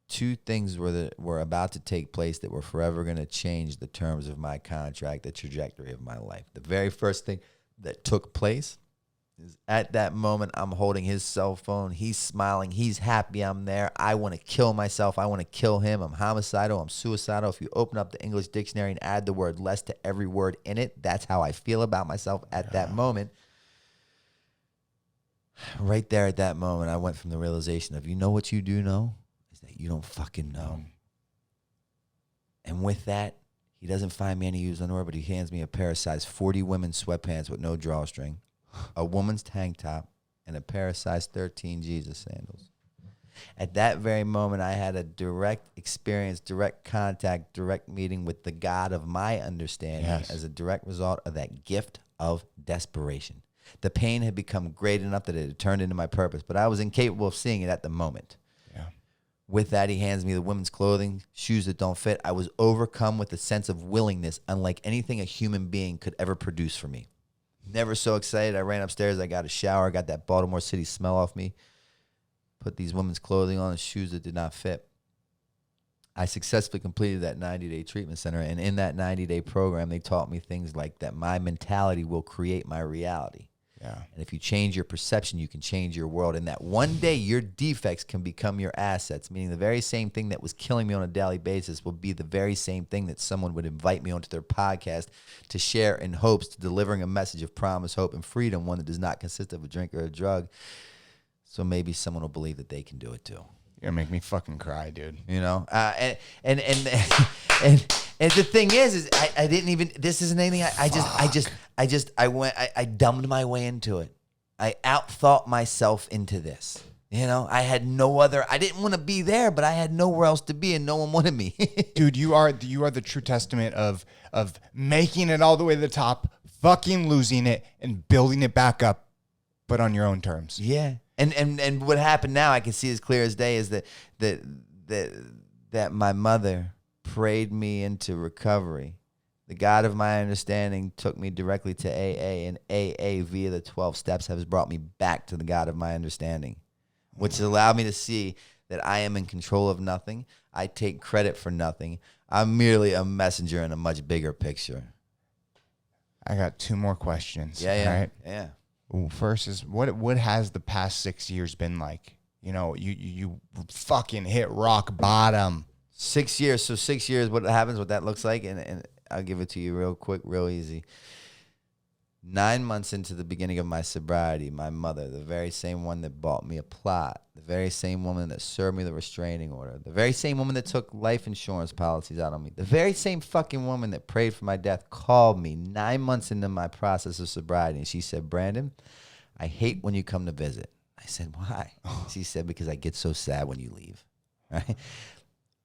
2 things were about to take place that were forever going to change the terms of my contract, the trajectory of my life. The very first thing that took place is at that moment I'm holding his cell phone. He's smiling. He's happy I'm there. I want to kill myself. I want to kill him. I'm homicidal. I'm suicidal. If you open up the English dictionary and add the word less to every word in it, that's how I feel about myself at that moment. Right there at that moment, I went from the realization of, what you do know is that you don't fucking know. And with that, He doesn't find me any used underwear, but he hands me a pair of size 40 women's sweatpants with no drawstring, a woman's tank top, and a pair of size 13 Jesus sandals. At that very moment, I had a direct experience, direct contact, direct meeting with the God of my understanding as a direct result of that gift of desperation. The pain had become great enough that it had turned into my purpose, but I was incapable of seeing it at the moment. Yeah. With that, he hands me the women's clothing, shoes that don't fit. I was overcome with a sense of willingness unlike anything a human being could ever produce for me. Never so excited. I ran upstairs. I got a shower. Got that Baltimore City smell off me. Put these women's clothing on and shoes that did not fit. I successfully completed that 90-day treatment center. And in that 90-day program, they taught me things like that my mentality will create my reality. Yeah. And if you change your perception, you can change your world. And that one day your defects can become your assets, meaning the very same thing that was killing me on a daily basis will be the very same thing that someone would invite me onto their podcast to share in hopes to delivering a message of promise, hope, and freedom, one that does not consist of a drink or a drug. So maybe someone will believe that they can do it too. You're gonna make me fucking cry, dude. You know, and the thing is I didn't even. This isn't anything. I dumbed my way into it. I outthought myself into this. You know, I had no other. I didn't want to be there, but I had nowhere else to be, and no one wanted me. Dude, you are the true testament of making it all the way to the top, fucking losing it, and building it back up, but on your own terms. Yeah. And what happened now, I can see as clear as day, is that my mother prayed me into recovery. The God of my understanding took me directly to AA, and AA via the 12 steps has brought me back to the God of my understanding, which allowed me to see that I am in control of nothing. I take credit for nothing. I'm merely a messenger in a much bigger picture. I got 2 more questions. Yeah. All right? Yeah. Well, first is what has the past 6 years been like? You know, you fucking hit rock bottom. 6 years. So 6 years, what happens, what that looks like, and I'll give it to you real quick, real easy. 9 months into the beginning of my sobriety, my mother, the very same one that bought me a plot, the very same woman that served me the restraining order, the very same woman that took life insurance policies out on me, the very same fucking woman that prayed for my death called me 9 months into my process of sobriety, and she said, "Brandon, I hate when you come to visit." I said, "Why?" She said, "Because I get so sad when you leave." Right?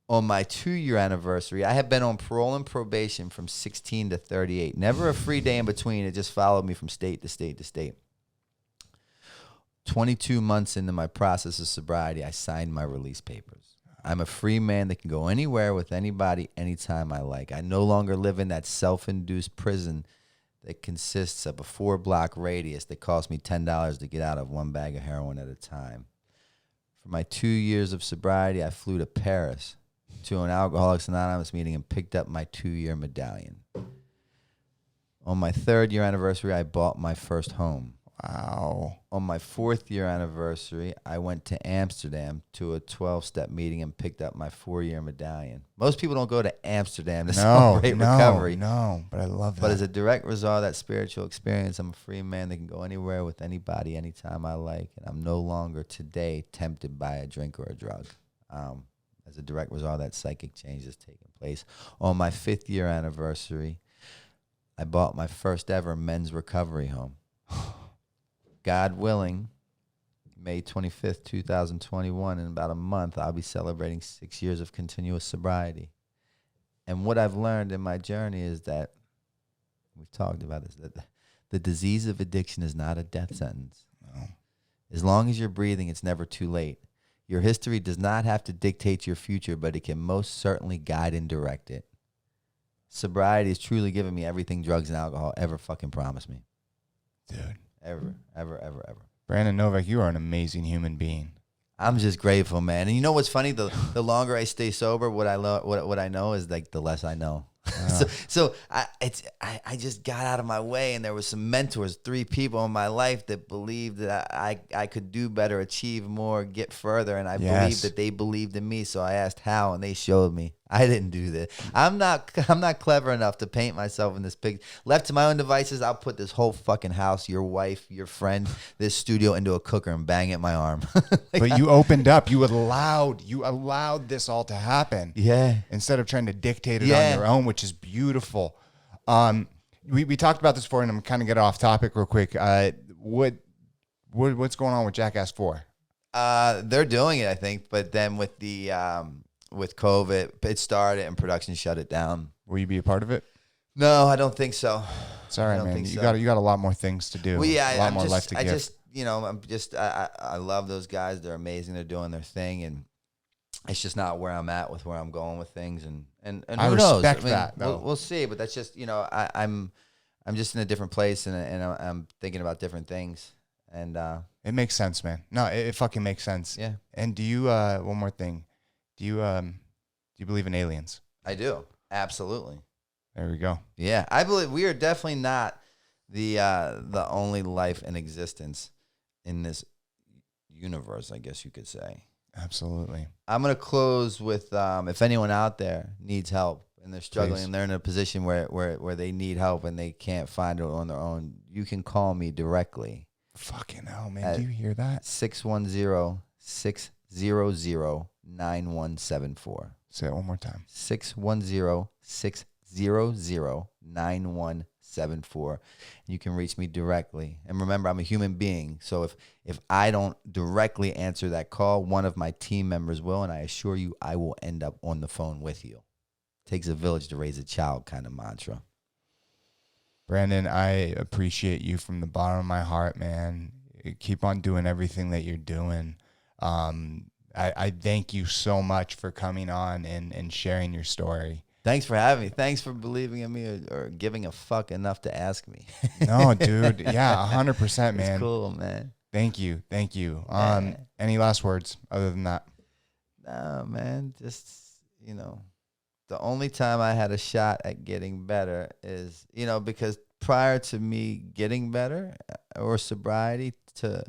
On my 2-year anniversary, I had been on parole and probation from 16 to 38. Never a free day in between. It just followed me from state to state to state. 22 months into my process of sobriety, I signed my release papers. I'm a free man that can go anywhere with anybody anytime I like. I no longer live in that self-induced prison that consists of a 4-block radius that cost me $10 to get out of one bag of heroin at a time. For my 2 years of sobriety, I flew to Paris to an Alcoholics Anonymous meeting and picked up my 2-year medallion. On my 3rd year anniversary, I bought my first home. Wow. On my 4th year anniversary, I went to Amsterdam to a 12-step meeting and picked up my 4-year medallion. Most people don't go to Amsterdam to celebrate recovery. No, but I love that. But as a direct result of that spiritual experience, I'm a free man that can go anywhere with anybody anytime I like, and I'm no longer today tempted by a drink or a drug. As a direct result of that psychic change that's taken place. On my 5th year anniversary, I bought my first ever men's recovery home. God willing, May 25th, 2021, in about a month, I'll be celebrating 6 years of continuous sobriety. And what I've learned in my journey is that, we've talked about this, that the disease of addiction is not a death sentence. No. As long as you're breathing, it's never too late. Your history does not have to dictate your future, but it can most certainly guide and direct it. Sobriety has truly given me everything drugs and alcohol ever fucking promised me. Dude. Ever. Brandon Novak, you are an amazing human being. I'm just grateful, man. And you know what's funny? The longer I stay sober, what I know is like the less I know. So I just got out of my way, and there was some mentors, 3 people in my life that believed that I could do better, achieve more, get further, and I believed that they believed in me. So I asked how, and they showed me. I didn't do this. I'm not clever enough to paint myself in this picture. Left to my own devices, I'll put this whole fucking house, your wife, your friend, this studio into a cooker and bang it in my arm. But you opened up. You allowed this all to happen. Yeah. Instead of trying to dictate it on your own, which is beautiful. We talked about this before, and I'm kind of getting off topic real quick. What's going on with Jackass 4? They're doing it, I think, but then with the with COVID, it started and production shut it down. Will you be a part of it? No, I don't think so. It's all right, man. You got a lot more things to do. Well, yeah, a lot more life to give. I love those guys. They're amazing. They're doing their thing, and it's just not where I'm at with where I'm going with things. And I who knows? respect that. We'll see. But that's just I'm just in a different place, and I'm thinking about different things. And it makes sense, man. No, it fucking makes sense. Yeah. And do you one more thing? Do you believe in aliens? I do. Absolutely. There we go. Yeah, I believe we are definitely not the only life in existence in this universe, I guess you could say. Absolutely. I'm gonna close with if anyone out there needs help and they're struggling Please. and they're in a position where they need help and they can't find it on their own, you can call me directly. Fucking hell, man. Do you hear that? 610-600-9174. Say it one more time. 610-600-9174. You can reach me directly. And remember, I'm a human being. So if I don't directly answer that call, one of my team members will, and I assure you I will end up on the phone with you. Takes a village to raise a child kind of mantra. Brandon, I appreciate you from the bottom of my heart, man. Keep on doing everything that you're doing. I thank you so much for coming on and sharing your story. Thanks for having me. Thanks for believing in me or giving a fuck enough to ask me. No, dude. Yeah, 100%, man. It's cool, man. Thank you. Thank you. Yeah. Any last words other than that? No, man. Just, the only time I had a shot at getting better is, because prior to me getting better or sobriety, to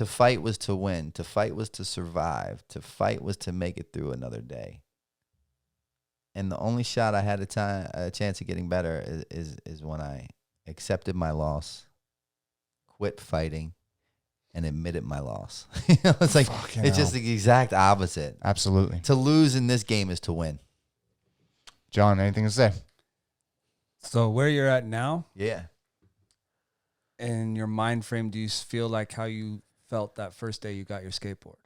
fight was to win. To fight was to survive. To fight was to make it through another day. And the only shot I had a chance of getting better is when I accepted my loss, quit fighting, and admitted my loss. It's like it's just the exact opposite. Absolutely. To lose in this game is to win. John, anything to say? So where you're at now, Yeah. in your mind frame, do you feel like how you felt that first day you got your skateboard?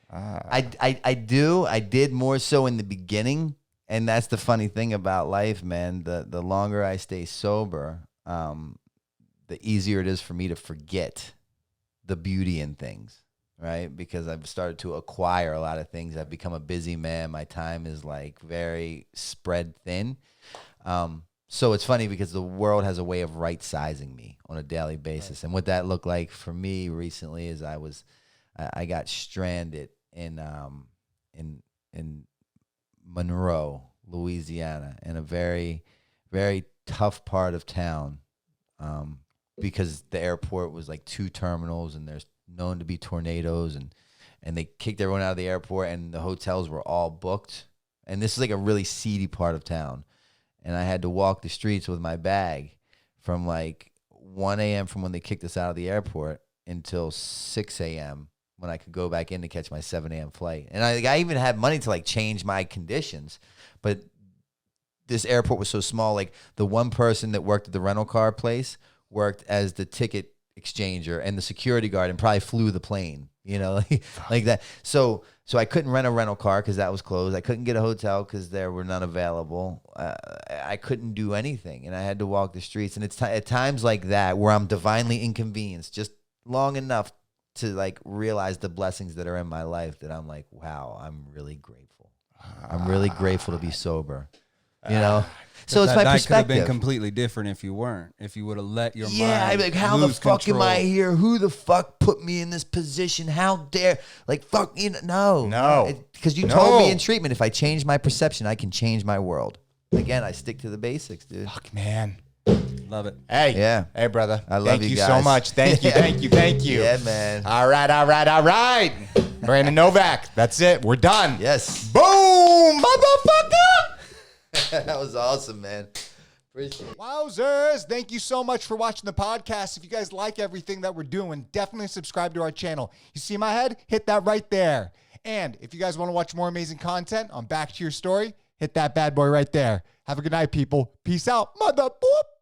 I do. I did more so in the beginning. And that's the funny thing about life, man. The longer I stay sober, the easier it is for me to forget the beauty in things, right? Because I've started to acquire a lot of things. I've become a busy man. My time is like very spread thin. So it's funny because the world has a way of right-sizing me on a daily basis. And what that looked like for me recently is I got stranded in Monroe, Louisiana, in a very, very tough part of town, because the airport was like 2 terminals and there's known to be tornadoes, and they kicked everyone out of the airport and the hotels were all booked. And this is like a really seedy part of town. And I had to walk the streets with my bag from like 1 a.m. from when they kicked us out of the airport until 6 a.m. when I could go back in to catch my 7 a.m. flight. And I even had money to like change my conditions, but this airport was so small. Like the one person that worked at the rental car place worked as the ticket exchanger and the security guard and probably flew the plane, like that. So I couldn't rent a rental car because that was closed. I couldn't get a hotel because there were none available. I couldn't do anything, and I had to walk the streets. And it's at times like that where I'm divinely inconvenienced just long enough to like realize the blessings that are in my life that I'm like, wow, I'm really grateful. I'm really grateful to be sober, So it's my that perspective. could have been completely different if you weren't. If you would have let your mind I'd be like, how the lose fuck control. am I here? Who the fuck put me in this position? How dare? Like, fuck, no. Because you told me in treatment, if I change my perception, I can change my world. Again, I stick to the basics, dude. Fuck, man. Love it. Hey. Yeah. Hey, brother. I love Thank you you guys. so much. Thank you. Thank you. Thank you. Yeah, man. All right. Brandon Novak. That's it. We're done. Yes. Boom, motherfucker. That was awesome, man. Appreciate it. Wowzers. Thank you so much for watching the podcast. If you guys like everything that we're doing, definitely subscribe to our channel. You see my head? Hit that right there. And if you guys want to watch more amazing content on Back to Your Story, hit that bad boy right there. Have a good night, people. Peace out. Mother boop.